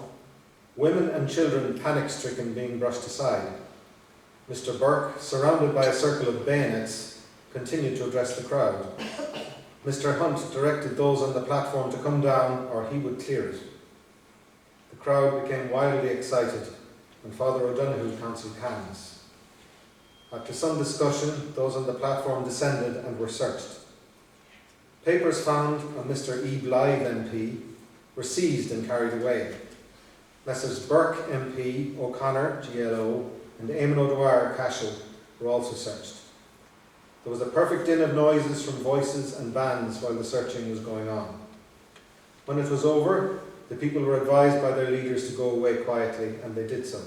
women and children panic-stricken being brushed aside. Mr. Burke, surrounded by a circle of bayonets, continued to address the crowd. Mr. Hunt directed those on the platform to come down or he would clear it. The crowd became wildly excited and Father O'Donoghue counselled hands. After some discussion, those on the platform descended and were searched. Papers found on Mr. E. Blythe MP were seized and carried away. Messrs. Burke MP, O'Connor, GLO, and Eamon O'Dwyer, Cashel, were also searched. There was a perfect din of noises from voices and bands while the searching was going on. When it was over, the people were advised by their leaders to go away quietly, and they did so.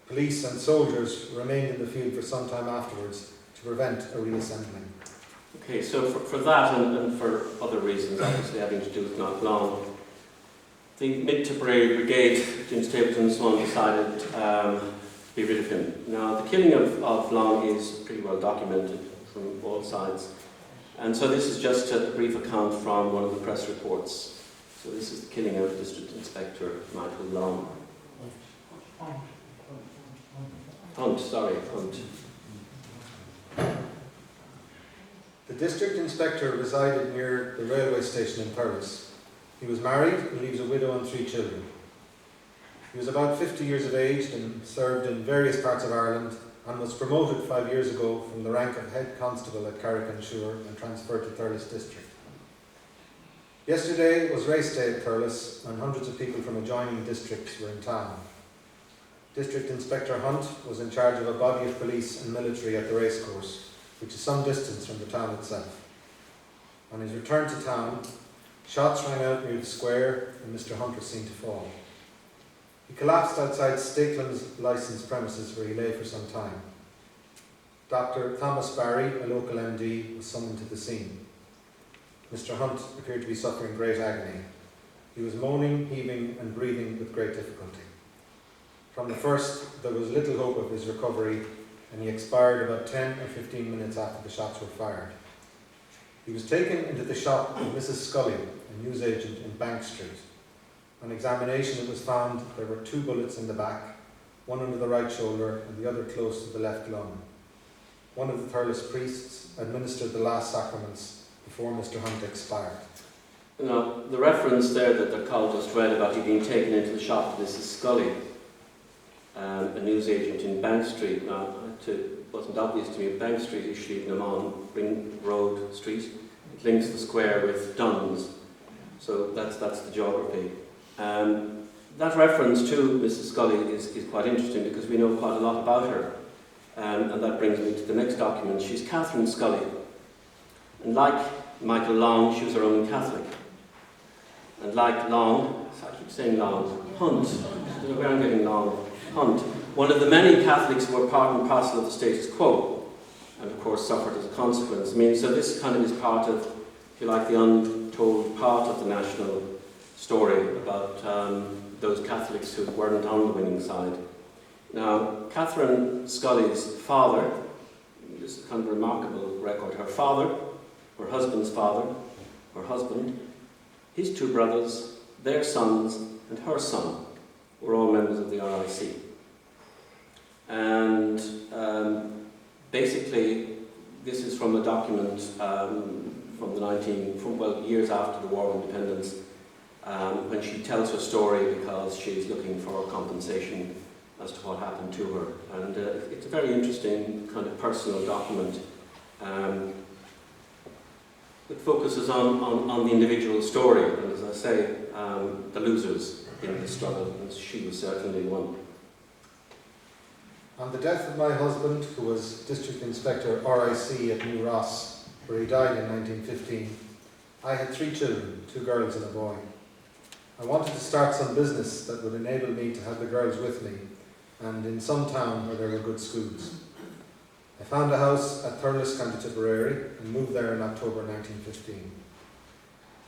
Police and soldiers remained in the field for some time afterwards to prevent a reassembling. Okay, so for that and for other reasons, obviously having to do with not long, the Mid-Tipperary Brigade, Jim Stapleton and so on, decided to be rid of him. Now, the killing of Long is pretty well documented from all sides. And so this is just a brief account from one of the press reports. So this is the killing of District Inspector Michael Long. Hunt. The district inspector resided near the railway station in Thurles. He was married and leaves a widow and 3 children. He was about 50 years of age and served in various parts of Ireland and was promoted 5 years ago from the rank of head constable at Carrick-on-Suir and transferred to Thurles district. Yesterday was race day at Thurles and hundreds of people from adjoining districts were in town. District Inspector Hunt was in charge of a body of police and military at the racecourse, which is some distance from the town itself. On his return to town, shots rang out near the square and Mr. Hunt was seen to fall. He collapsed outside Stakeland's licensed premises where he lay for some time. Dr. Thomas Barry, a local MD, was summoned to the scene. Mr. Hunt appeared to be suffering great agony. He was moaning, heaving and breathing with great difficulty. From the first, there was little hope of his recovery and he expired about 10 or 15 minutes after the shots were fired. He was taken into the shop of Mrs. Scully, a newsagent in Bank Street. On examination, it was found there were 2 bullets in the back, one under the right shoulder and the other close to the left lung. One of the Thurles priests administered the last sacraments before Mr. Hunt expired. Now, the reference there that Carl just read about he being taken into the shop of Mrs. Scully, a newsagent in Bank Street. Now, it wasn't obvious to me, Bank Street is Slievin on Ring Road Street. It links the square with Duns, so that's the geography. That reference to Mrs. Scully is quite interesting because we know quite a lot about her. And that brings me to the next document. She's Catherine Scully. And like Michael Long, she was a Roman Catholic. And like Long, I keep saying Long, Hunt, I don't know where I'm getting Long, Hunt, one of the many Catholics who were part and parcel of the status quo, and of course suffered as a consequence. I mean, so this kind of is part of, if you like, the untold part of the national story about those Catholics who weren't on the winning side. Now, Catherine Scully's father, this is kind of a remarkable record, her father, her husband's father, her husband, his 2 brothers, their sons, and her son were all members of the RIC. And basically, this is from a document from the years after the War of Independence, when she tells her story because she's looking for compensation as to what happened to her. And it's a very interesting kind of personal document. It focuses on the individual story, and as I say, the losers in the struggle, and she was certainly one. On the death of my husband, who was District Inspector RIC at New Ross, where he died in 1915, I had 3 children, 2 girls and a boy. I wanted to start some business that would enable me to have the girls with me, and in some town where there were good schools. I found a house at Thurles, County Tipperary, and moved there in October 1915.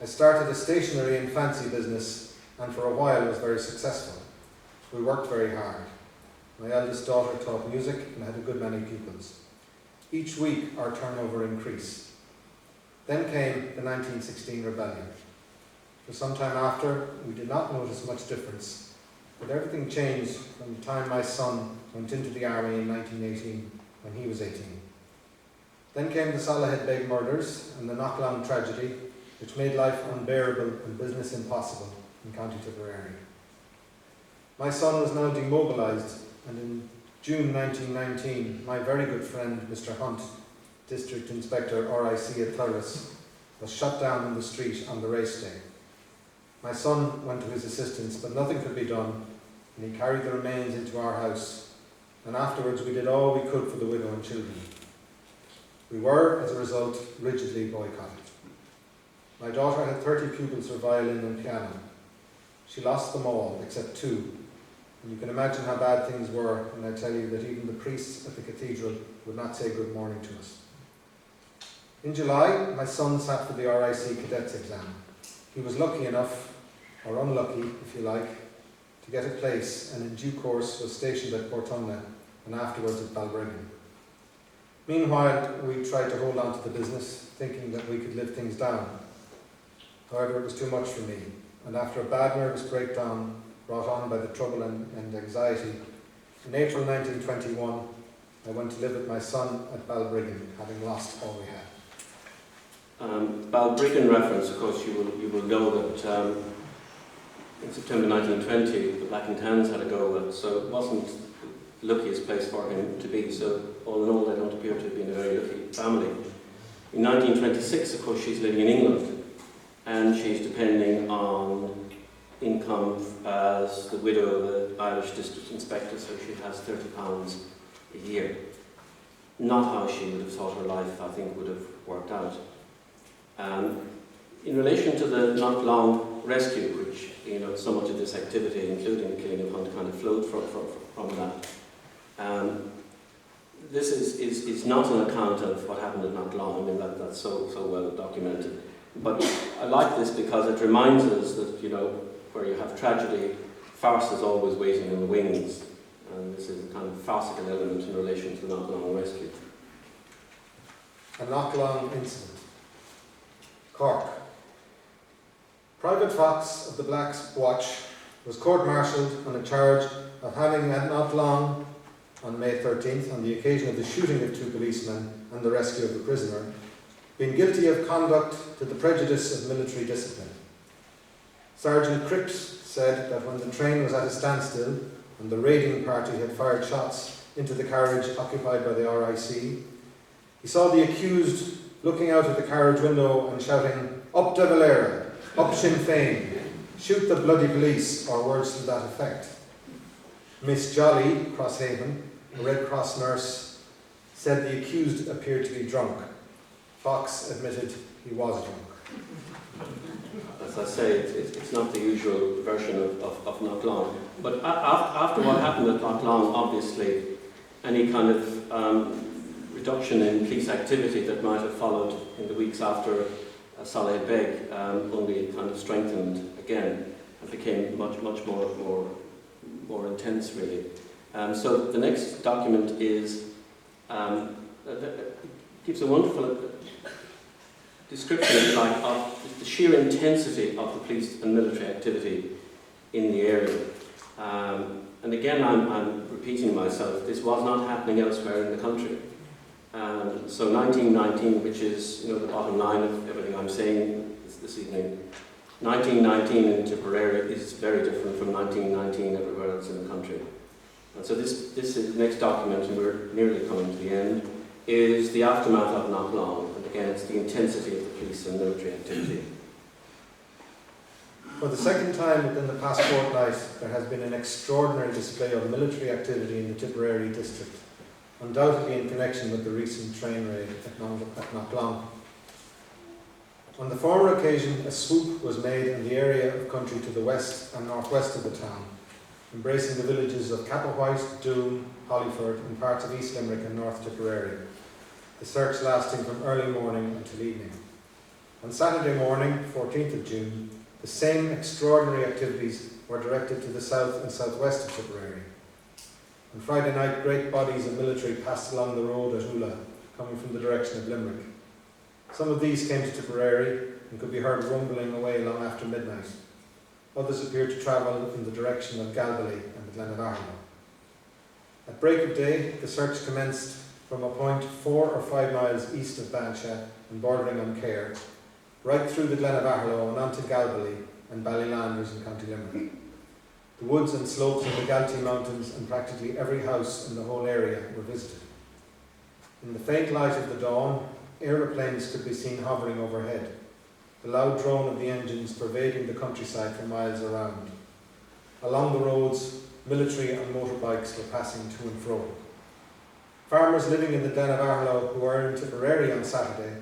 I started a stationery and fancy business, and for a while was very successful. We worked very hard. My eldest daughter taught music and had a good many pupils. Each week our turnover increased. Then came the 1916 rebellion. For some time after, we did not notice much difference, but everything changed from the time my son went into the army in 1918, when he was 18. Then came the Soloheadbeg murders and the Knocklown tragedy, which made life unbearable and business impossible in County Tipperary. My son was now demobilised, and in June 1919, my very good friend, Mr. Hunt, District Inspector RIC at Thurles, was shot down in the street on the race day. My son went to his assistance, but nothing could be done, and he carried the remains into our house, and afterwards we did all we could for the widow and children. We were, as a result, rigidly boycotted. My daughter had 30 pupils for violin and piano. She lost them all, except 2. And you can imagine how bad things were when I tell you that even the priests at the cathedral would not say good morning to us. In July, my son sat for the RIC cadets exam. He was lucky enough, or unlucky if you like, to get a place, and in due course was stationed at Portumna and afterwards at Balbriggan. Meanwhile, we tried to hold on to the business, thinking that we could live things down. However, it was too much for me, and after a bad nervous breakdown brought on by the trouble and anxiety, in April 1921, I went to live with my son at Balbriggan, having lost all we had. Balbriggan reference, of course, you will know that in September 1920, the Black and Tans had a go at, so it wasn't the luckiest place for him to be. So all in all, they don't appear to have been a very lucky family. In 1926, of course, she's living in England, and she's depending on income as the widow of the Irish District Inspector, so she has £30 a year. Not how she would have thought her life, I think, would have worked out. In relation to the not long rescue, which so much of this activity, including the killing of Hunt, kind of flowed from that. This is not an account of what happened at Not Long. I mean, that's so well documented. But I like this because it reminds us that, where you have tragedy, farce is always waiting in the wings. And this is a kind of farcical element in relation to the Not Long rescue. A Not Long incident. Cork. Private Fox of the Black's Watch was court-martialled on a charge of having at Not Long, on May 13th, on the occasion of the shooting of 2 policemen and the rescue of the prisoner, been guilty of conduct to the prejudice of military discipline. Sergeant Cripps said that when the train was at a standstill and the raiding party had fired shots into the carriage occupied by the RIC, he saw the accused looking out of the carriage window and shouting, "Up De Valera, up Sinn Féin, shoot the bloody police," or words to that effect. Miss Jolly, Crosshaven, a Red Cross nurse, said the accused appeared to be drunk. Fox admitted he was drunk. As I say, it's not the usual version of Not Long. But after what happened at Not Long, obviously, any kind of reduction in police activity that might have followed in the weeks after Soloheadbeg only kind of strengthened again and became much more intense, really. So the next document gives a wonderful description, if you like, of the sheer intensity of the police and military activity in the area. And again, I'm repeating myself, this was not happening elsewhere in the country. So 1919, which is the bottom line of everything I'm saying this evening, 1919 in Tipperary is very different from 1919 everywhere else in the country. And so this is the next document, and we're nearly coming to the end, is the aftermath of Not Long. And again, it's the intensity of the police and military activity. For the second time within the past fortnight, there has been an extraordinary display of military activity in the Tipperary district, undoubtedly in connection with the recent train raid at Knocklown. On the former occasion, a swoop was made in the area of country to the west and northwest of the town, embracing the villages of Capperwhite, Doon, Hollyford, and parts of East Limerick and North Tipperary, the search lasting from early morning until evening. On Saturday morning, 14th of June, the same extraordinary activities were directed to the south and southwest of Tipperary. On Friday night, great bodies of military passed along the road at Ula, coming from the direction of Limerick. Some of these came to Tipperary and could be heard rumbling away long after midnight. Others appeared to travel in the direction of Galbally and the Glen of Aherlow. At break of day, the search commenced from a point 4 or 5 miles east of Bansha and bordering on Cahir, right through the Glen of Aherlow and onto Galbally and Ballylanders in County Limerick. The woods and slopes of the Galtee Mountains and practically every house in the whole area were visited. In the faint light of the dawn, aeroplanes could be seen hovering overhead, the loud drone of the engines pervading the countryside for miles around. Along the roads, military and motorbikes were passing to and fro. Farmers living in the Glen of Aherlow who were in Tipperary on Saturday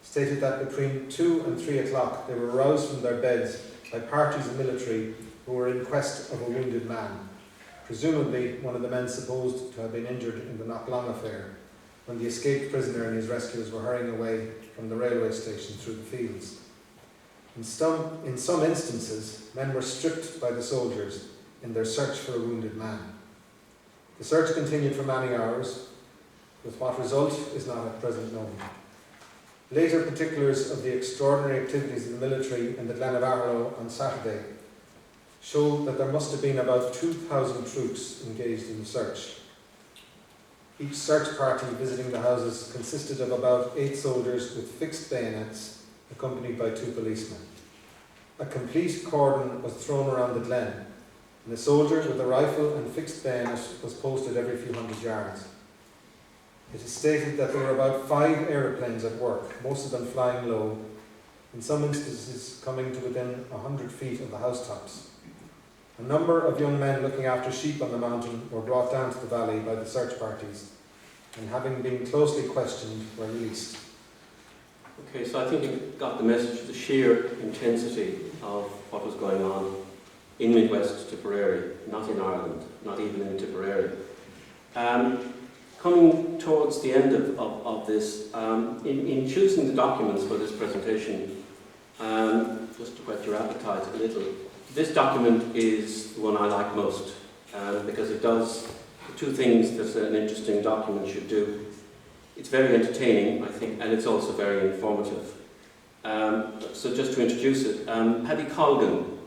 stated that between 2 and 3 o'clock they were roused from their beds by parties of military who were in quest of a wounded man, presumably one of the men supposed to have been injured in the Knocklong affair, when the escaped prisoner and his rescuers were hurrying away from the railway station through the fields. In some instances, men were stripped by the soldiers in their search for a wounded man. The search continued for many hours, with what result is not at present known. Later particulars of the extraordinary activities of the military in the Glen of Aherlow on Saturday show that there must have been about 2,000 troops engaged in the search. Each search party visiting the houses consisted of about 8 soldiers with fixed bayonets, accompanied by 2 policemen. A complete cordon was thrown around the glen, and a soldier with a rifle and fixed bayonet was posted every few hundred yards. It is stated that there were about 5 aeroplanes at work, most of them flying low, in some instances coming to within 100 feet of the housetops. A number of young men looking after sheep on the mountain were brought down to the valley by the search parties, and having been closely questioned, were released. Okay, so I think you got the message, the sheer intensity of what was going on in Midwest Tipperary, not in Ireland, not even in Tipperary. Coming towards the end of this, in choosing the documents for this presentation, just to whet your appetite a little, this document is the one I like most, because it does the 2 things that an interesting document should do. It's very entertaining, I think, and it's also very informative. So just to introduce it, Paddy Colgan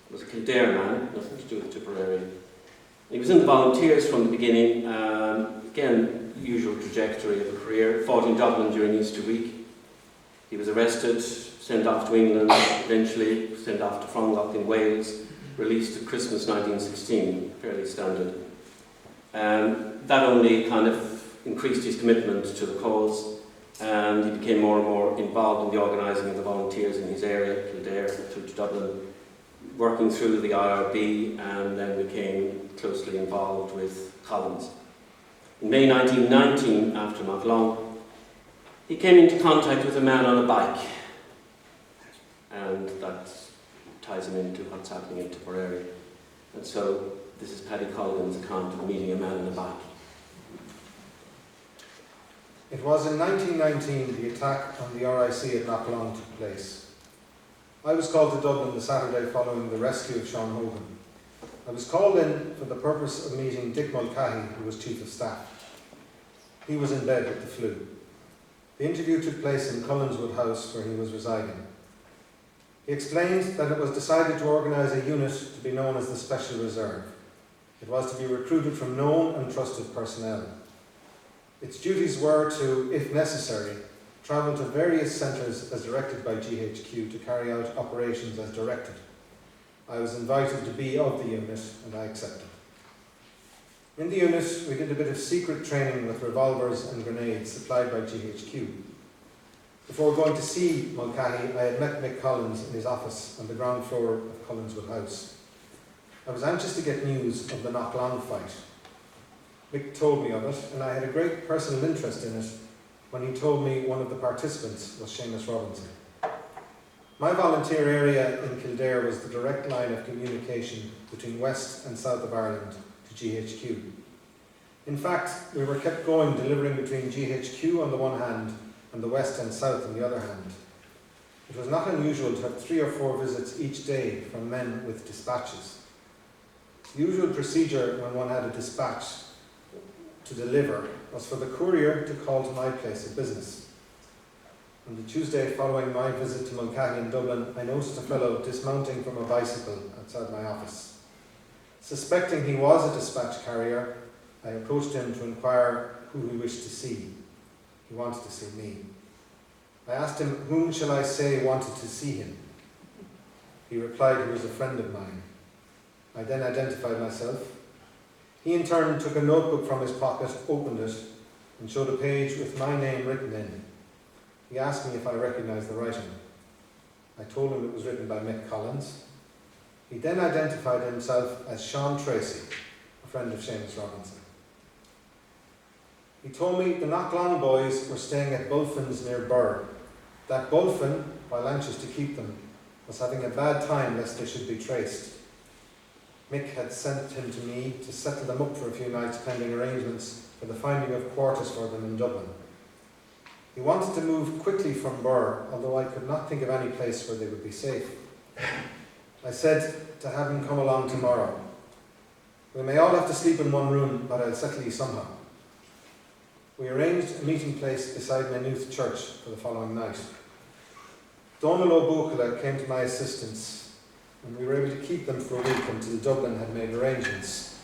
was a Kildare man, nothing to do with Tipperary. He was in the volunteers from the beginning, again, usual trajectory of a career, fought in Dublin during Easter week. He was arrested, sent off to England, eventually sent off to Frongoch in Wales, released at Christmas 1916, fairly standard. That only kind of increased his commitment to the cause, and he became more and more involved in the organising of the volunteers in his area, Kildare through to Dublin, working through the IRB, and then became closely involved with Collins. In May 1919, after not long, he came into contact with a man on a bike, and that ties him into what's happening in Tipperary. And so this is Paddy Colgan's account of meeting a man on a bike. It was in 1919 the attack on the RIC at Knocklong took place. I was called to Dublin the Saturday following the rescue of Sean Hogan. I was called in for the purpose of meeting Dick Mulcahy, who was Chief of Staff. He was in bed with the flu. The interview took place in Cullinswood House, where he was residing. He explained that it was decided to organise a unit to be known as the Special Reserve. It was to be recruited from known and trusted personnel. Its duties were to, if necessary, travel to various centres as directed by GHQ to carry out operations as directed. I was invited to be of the unit, and I accepted. In the unit, we did a bit of secret training with revolvers and grenades supplied by GHQ. Before going to see Mulcahy, I had met Mick Collins in his office on the ground floor of Cullinswood House. I was anxious to get news of the Knocklong fight. Mick told me of it, and I had a great personal interest in it when he told me one of the participants was Seamus Robinson. My volunteer area in Kildare was the direct line of communication between West and South of Ireland to GHQ. In fact, we were kept going, delivering between GHQ on the one hand and the West and South on the other hand. It was not unusual to have 3 or 4 visits each day from men with dispatches. The usual procedure when one had a dispatch to deliver was for the courier to call to my place of business. On the Tuesday following my visit to Mulcahy in Dublin, I noticed a fellow dismounting from a bicycle outside my office. Suspecting he was a dispatch carrier, I approached him to inquire who he wished to see. He wanted to see me. I asked him, whom shall I say wanted to see him? He replied he was a friend of mine. I then identified myself. He in turn took a notebook from his pocket, opened it, and showed a page with my name written in. He asked me if I recognised the writing. I told him it was written by Mick Collins. He then identified himself as Sean Tracy, a friend of Seamus Robinson. He told me the Knocklong boys were staying at Bulfin's near Burr. That Bulfin, while anxious to keep them, was having a bad time lest they should be traced. Mick had sent him to me to settle them up for a few nights pending arrangements for the finding of quarters for them in Dublin. He wanted to move quickly from Burr, although I could not think of any place where they would be safe. I said to have him come along tomorrow. We may all have to sleep in one room, but I'll settle you somehow. We arranged a meeting place beside Maynooth Church for the following night. Donal O'Donoghue came to my assistance, and we were able to keep them for a week until Dublin had made arrangements.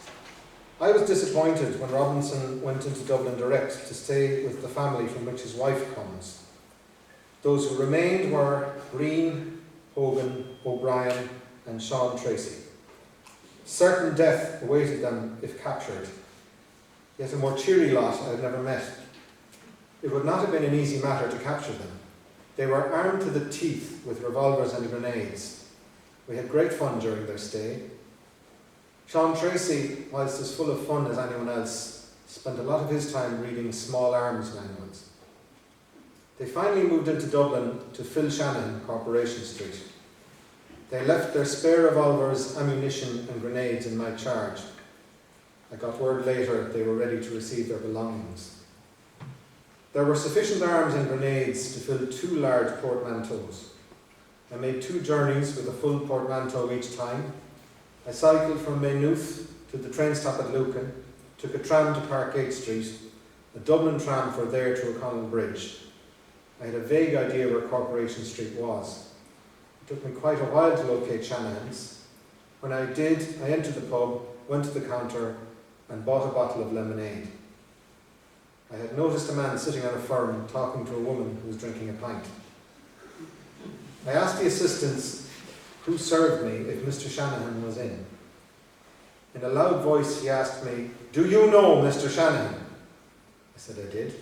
I was disappointed when Robinson went into Dublin direct to stay with the family from which his wife comes. Those who remained were Green, Hogan, O'Brien and Sean Tracy. Certain death awaited them if captured, yet a more cheery lot I had never met. It would not have been an easy matter to capture them. They were armed to the teeth with revolvers and grenades. We had great fun during their stay. Sean Tracy, whilst as full of fun as anyone else, spent a lot of his time reading small arms manuals. They finally moved into Dublin to Phil Shanahan, Corporation Street. They left their spare revolvers, ammunition and grenades in my charge. I got word later they were ready to receive their belongings. There were sufficient arms and grenades to fill 2 large portmanteaus. I made 2 journeys with a full portmanteau each time. I cycled from Maynooth to the train stop at Lucan, took a tram to Parkgate Street, a Dublin tram from there to O'Connell Bridge. I had a vague idea where Corporation Street was. It took me quite a while to locate Shanahan's. When I did, I entered the pub, went to the counter and bought a bottle of lemonade. I had noticed a man sitting on a firm talking to a woman who was drinking a pint. I asked the assistants who served me if Mr. Shanahan was in. In a loud voice he asked me, "Do you know Mr. Shanahan?" I said I did.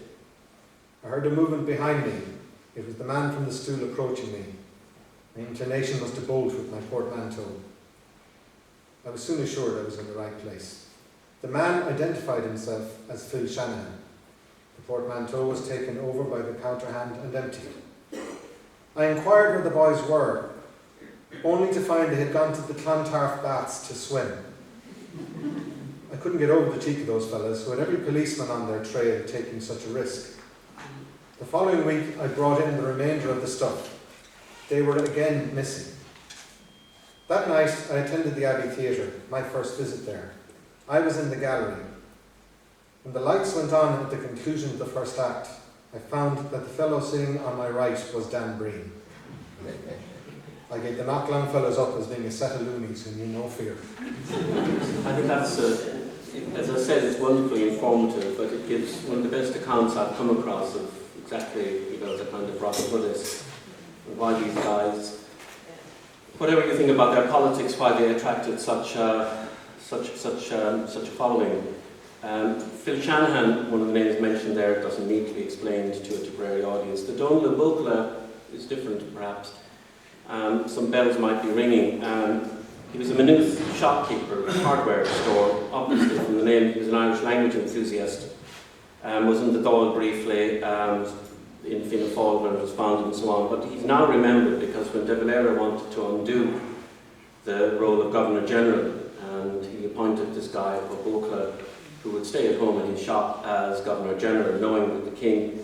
I heard a movement behind me. It was the man from the stool approaching me. My inclination was to bolt with my portmanteau. I was soon assured I was in the right place. The man identified himself as Phil Shanahan. The portmanteau was taken over by the counter hand and emptied. I inquired where the boys were, only to find they had gone to the Clontarf baths to swim. I couldn't get over the cheek of those fellas, who had every policeman on their trail taking such a risk. The following week I brought in the remainder of the stuff. They were again missing. That night I attended the Abbey Theatre, my first visit there. I was in the gallery. When the lights went on at the conclusion of the first act, I found that the fellow sitting on my right was Dan Breen. I gave the Knocklong fellows up as being a set of loonies who knew no fear. I think that's, as I said, it's wonderfully informative, but it gives one of the best accounts I've come across of exactly, the kind of Robin Hoodists and why these guys, whatever you think about their politics, why they attracted such a following. Phil Shanahan, one of the names mentioned there, doesn't need to be explained to a Tipperary audience. The Donal O'Donoghue is different, perhaps. Some bells might be ringing. He was a Maynooth shopkeeper, a hardware store. Obviously, from the name, he was an Irish language enthusiast. Was in the Dáil briefly, in Fianna Fáil when it was founded and so on. But he's now remembered because when De Valera wanted to undo the role of Governor General, and he appointed this guy, O'Donoghue, who would stay at home in his shop as Governor General, knowing that the King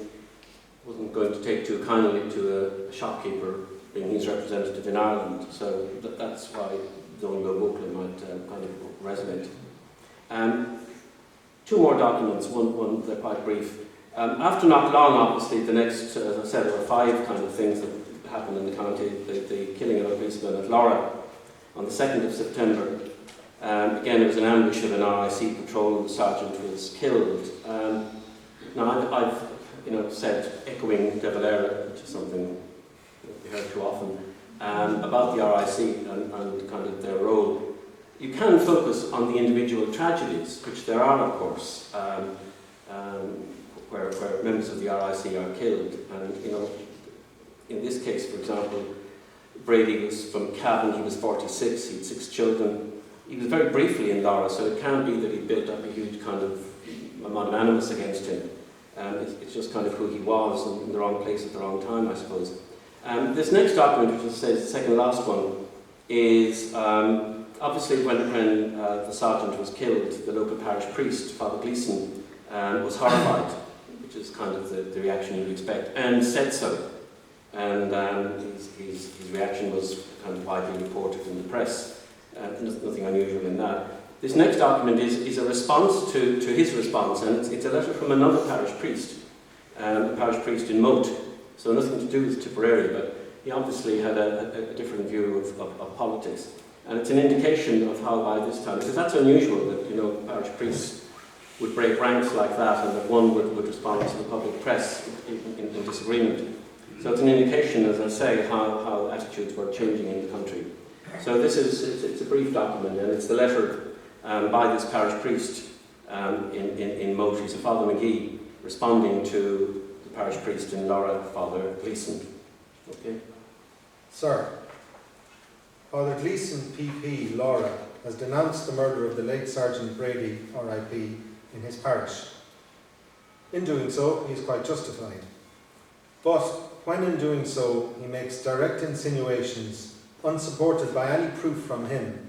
wasn't going to take too kindly to a shopkeeper being his representative in Ireland. So that's why Donal Buckley might kind of resonate. Two more documents, one they're quite brief. After not long, obviously, the next, as I said, there were 5 kind of things that happened in the county. The killing of a policeman at Laura on the 2nd of September. Again, it was an ambush of an RIC patrol, and the sergeant was killed. Now, I've said, echoing De Valera, which is something we heard too often, about the RIC and kind of their role. You can focus on the individual tragedies, which there are, of course, where members of the RIC are killed. And, in this case, for example, Brady was from Cavan, he was 46, he had 6 children. He was very briefly in Laura, so it can be that he built up a huge kind of amount of animus against him. It's just kind of who he was, in the wrong place at the wrong time, I suppose. This next document, which is the second last one, is obviously when the sergeant was killed, the local parish priest, Father Gleeson, was horrified, which is kind of the reaction you'd expect, and said so. And his reaction was kind of widely reported in the press. Nothing unusual in that. This next document is a response to his response, and it's a letter from another parish priest, a parish priest in Moat. So nothing to do with Tipperary, but he obviously had a different view of politics. And it's an indication of how by this time, because that's unusual that parish priests would break ranks like that, and that one would respond to the public press in disagreement. So it's an indication, as I say, how attitudes were changing in the country. So it's a brief document, and it's the letter by this parish priest in Moat. He's a Father McGee, responding to the parish priest in Laura, Father Gleeson. Okay. Sir, Father Gleeson, PP, Laura, has denounced the murder of the late Sergeant Brady, RIP, in his parish. In doing so, he is quite justified. But when in doing so, he makes direct insinuations unsupported by any proof from him,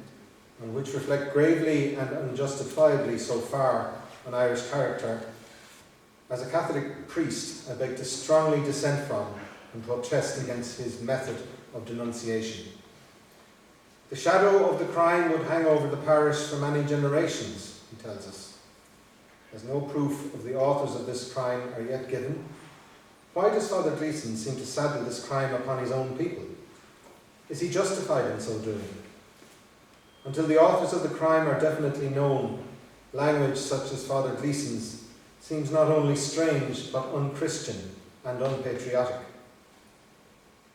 and which reflect gravely and unjustifiably so far on Irish character. As a Catholic priest, I beg to strongly dissent from and protest against his method of denunciation. The shadow of the crime would hang over the parish for many generations, he tells us. As no proof of the authors of this crime are yet given, why does Father Gleeson seem to saddle this crime upon his own people? Is he justified in so doing? Until the authors of the crime are definitely known, language such as Father Gleeson's seems not only strange but unchristian and unpatriotic.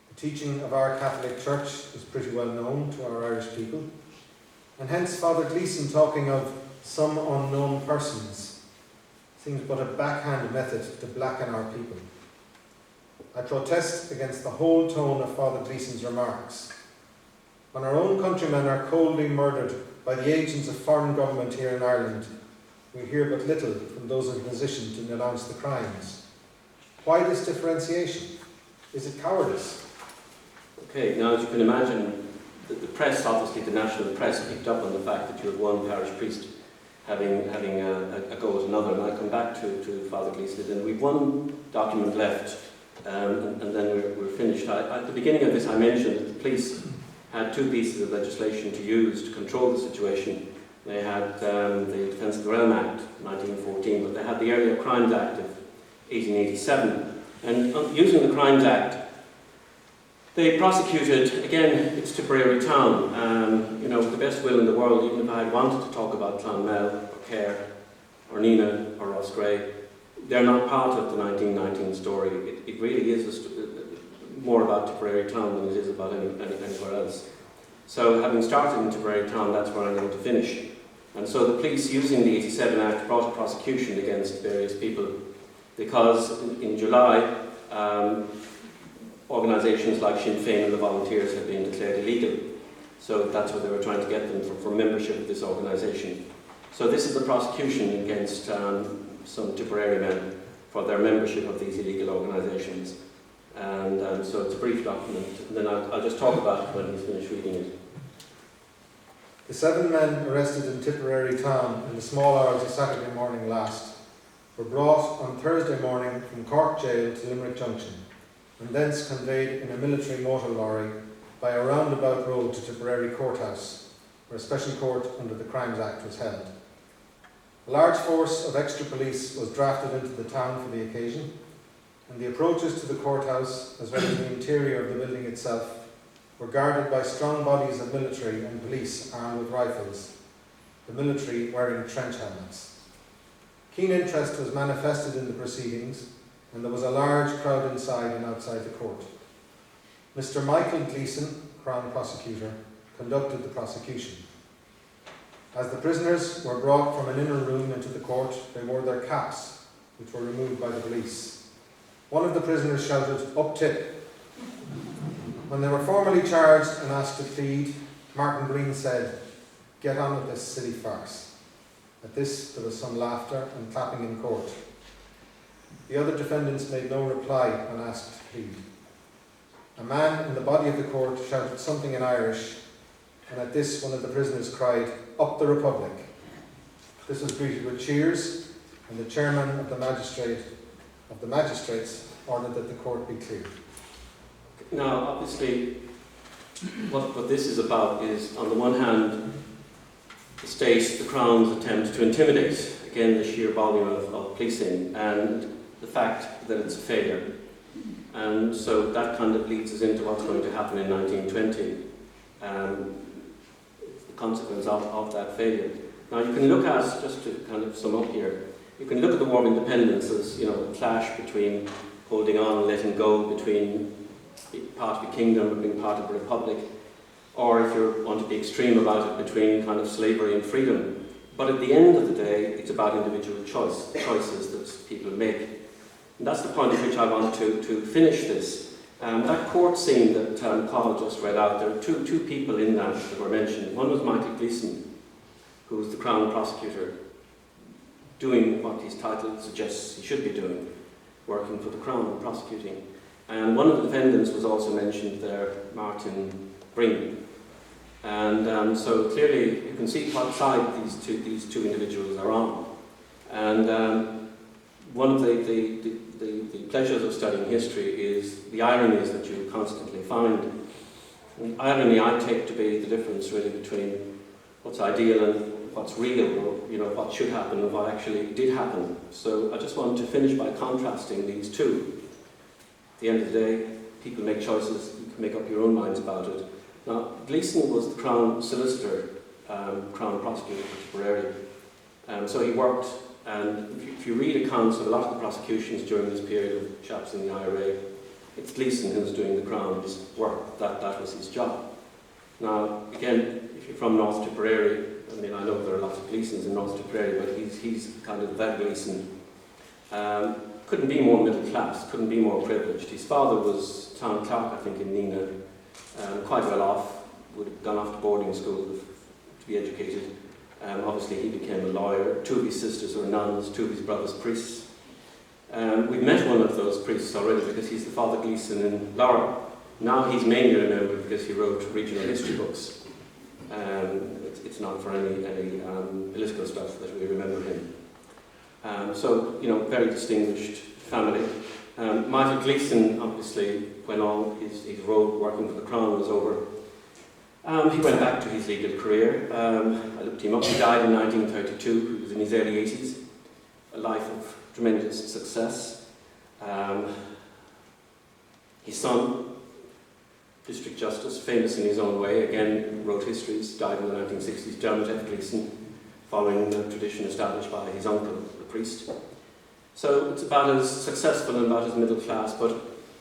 The teaching of our Catholic Church is pretty well known to our Irish people, and hence Father Gleeson talking of some unknown persons seems but a backhand method to blacken our people. I protest against the whole tone of Father Gleeson's remarks. When our own countrymen are coldly murdered by the agents of foreign government here in Ireland, we hear but little from those in position to denounce the crimes. Why this differentiation? Is it cowardice? Okay, now as you can imagine, the press, obviously the national press, picked up on the fact that you had one parish priest having a go at another, and I'll come back to Father Gleeson. And we've one document left, and then we're finished. At the beginning of this I mentioned that the police had 2 pieces of legislation to use to control the situation. They had the Defence of the Realm Act, 1914, but they had the Area Crimes Act of 1887. And using the Crimes Act, they prosecuted, again, it's Tipperary town, with the best will in the world, even if I had wanted to talk about Clonmel, or Kerr, or Nina, or Roscrea, they're not part of the 1919 story. It really is more about Tipperary town than it is about anywhere else. So having started in Tipperary town, that's where I'm going to finish. And so the police, using the 87 Act, brought a prosecution against various people because in July, organisations like Sinn Féin and the Volunteers had been declared illegal. So that's what they were trying to get them for membership of this organisation. So this is the prosecution against some Tipperary men for their membership of these illegal organisations. And so it's a brief document, and then I'll just talk about it when he's finished reading it. The 7 men arrested in Tipperary town in the small hours of Saturday morning last were brought on Thursday morning from Cork Jail to Limerick Junction. and thence conveyed in a military motor lorry by a roundabout road to Tipperary Courthouse, where a special court under the Crimes Act was held. A large force of extra police was drafted into the town for the occasion, and the approaches to the courthouse, as well as the interior of the building itself, were guarded by strong bodies of military and police armed with rifles, the military wearing trench helmets. Keen interest was manifested in the proceedings, and there was a large crowd inside and outside the court. Mr. Michael Gleeson, Crown Prosecutor, conducted the prosecution. As the prisoners were brought from an inner room into the court, they wore their caps, which were removed by the police. One of the prisoners shouted, "Up tip." When they were formally charged and asked to plead, Martin Breen said, "Get on with this silly farce." At this, there was some laughter and clapping in court. The other defendants made no reply when asked to plead. A man in the body of the court shouted something in Irish, and at this one of the prisoners cried, "Up the Republic." This was greeted with cheers, and the chairman of the magistrates ordered that the court be cleared. Now, obviously, what this is about is, on the one hand, the state, the Crown's attempt to intimidate, again, the sheer volume of policing, and the fact that it's a failure. And so that kind of leads us into what's going to happen in 1920. It's the consequence of that failure. Now, you can look at, just to kind of sum up here, you can look at the War of Independence as, a clash between holding on and letting go, between being part of a kingdom and being part of a republic, or if you want to be extreme about it, between kind of slavery and freedom. But at the end of the day, it's about individual choices that people make. And that's the point at which I want to finish this. That court scene that Cathal just read out, there are two people in that were mentioned. One was Michael Gleeson, who was the Crown Prosecutor, doing what his title suggests he should be doing, working for the Crown, prosecuting. And one of the defendants was also mentioned there, Martin Breen. And so clearly you can see what side these two individuals are on. And one of the pleasures of studying history is the ironies that you constantly find. And irony I take to be the difference really between what's ideal and what's real, or what should happen and what actually did happen. So I just want to finish by contrasting these two. At the end of the day, people make choices, you can make up your own minds about it. Now, Gleeson was the Crown Solicitor, Crown Prosecutor for Tipperary. So he worked, and if you read accounts of a lot of the prosecutions during this period of chaps in the IRA, it's Gleeson who's doing the Crown's work. That was his job. Now, again, if you're from North Tipperary, I know there are lots of Gleesons in North Tipperary, but he's kind of that Gleeson. Couldn't be more middle class, couldn't be more privileged. His father was town clerk, I think, in Nina, quite well off, would have gone off to boarding school to be educated. Obviously he became a lawyer. Two of his sisters were nuns, two of his brothers priests. We've met one of those priests already because he's the Father Gleeson in Laura. Now he's mainly remembered because he wrote regional history books. It's not for any political stuff that we remember him. Very distinguished family. Michael Gleeson, obviously, when all his road working for the Crown was over, he went back to his legal career. I looked him up. He died in 1932. He was in his early 80s. A life of tremendous success. His son, District Justice, famous in his own way, again wrote histories, died in the 1960s, Dermot F. Gleeson, following the tradition established by his uncle, the priest. So it's about as successful and about as middle class, but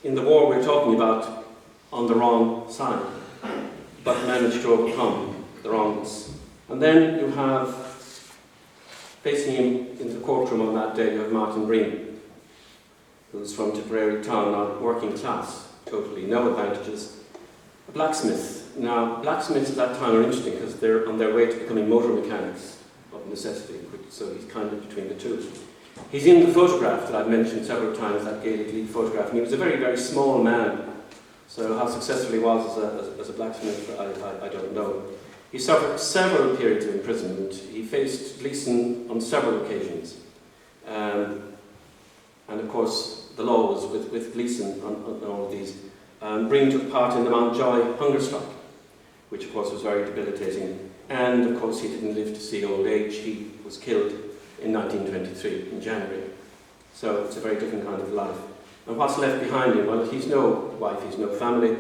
in the war we're talking about on the wrong side, but managed to overcome the wrongness. And then you have, facing him in the courtroom on that day, you have Martin Breen, who's from Tipperary town, not working class, totally no advantages. A blacksmith. Now, blacksmiths at that time are interesting because they're on their way to becoming motor mechanics of necessity, so he's kind of between the two. He's in the photograph that I've mentioned several times, that Gaelic League photograph, and he was a very, very small man. So how successful he was as a blacksmith, I don't know. He suffered several periods of imprisonment. He faced Gleeson on several occasions. And of course, the law was with Gleeson on all of these. Breen took part in the Mountjoy hunger strike, which of course was very debilitating. And of course he didn't live to see old age. He was killed in 1923, in January. So it's a very different kind of life. And what's left behind him? Well, he's no wife, he's no family.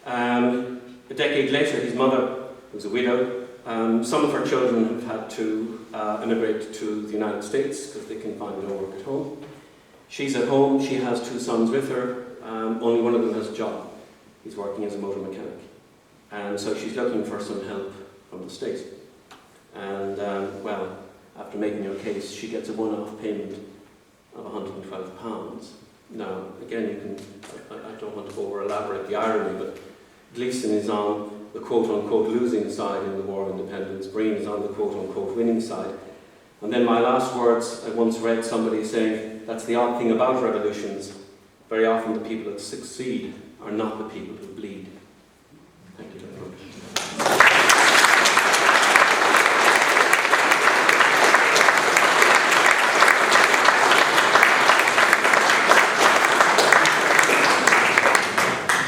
A decade later, his mother was a widow. Some of her children have had to immigrate to the United States because they can find no work at home. She's at home, she has 2 sons with her. Only one of them has a job. He's working as a motor mechanic. And so she's looking for some help from the state. And, well, after making her case, she gets a one-off payment of £112. Now, again, you can, I don't want to over-elaborate the irony, but Gleeson is on the quote-unquote losing side in the War of Independence. Breen is on the quote-unquote winning side. And then my last words, I once read somebody saying, that's the odd thing about revolutions. Very often the people that succeed are not the people who bleed. Thank you very much.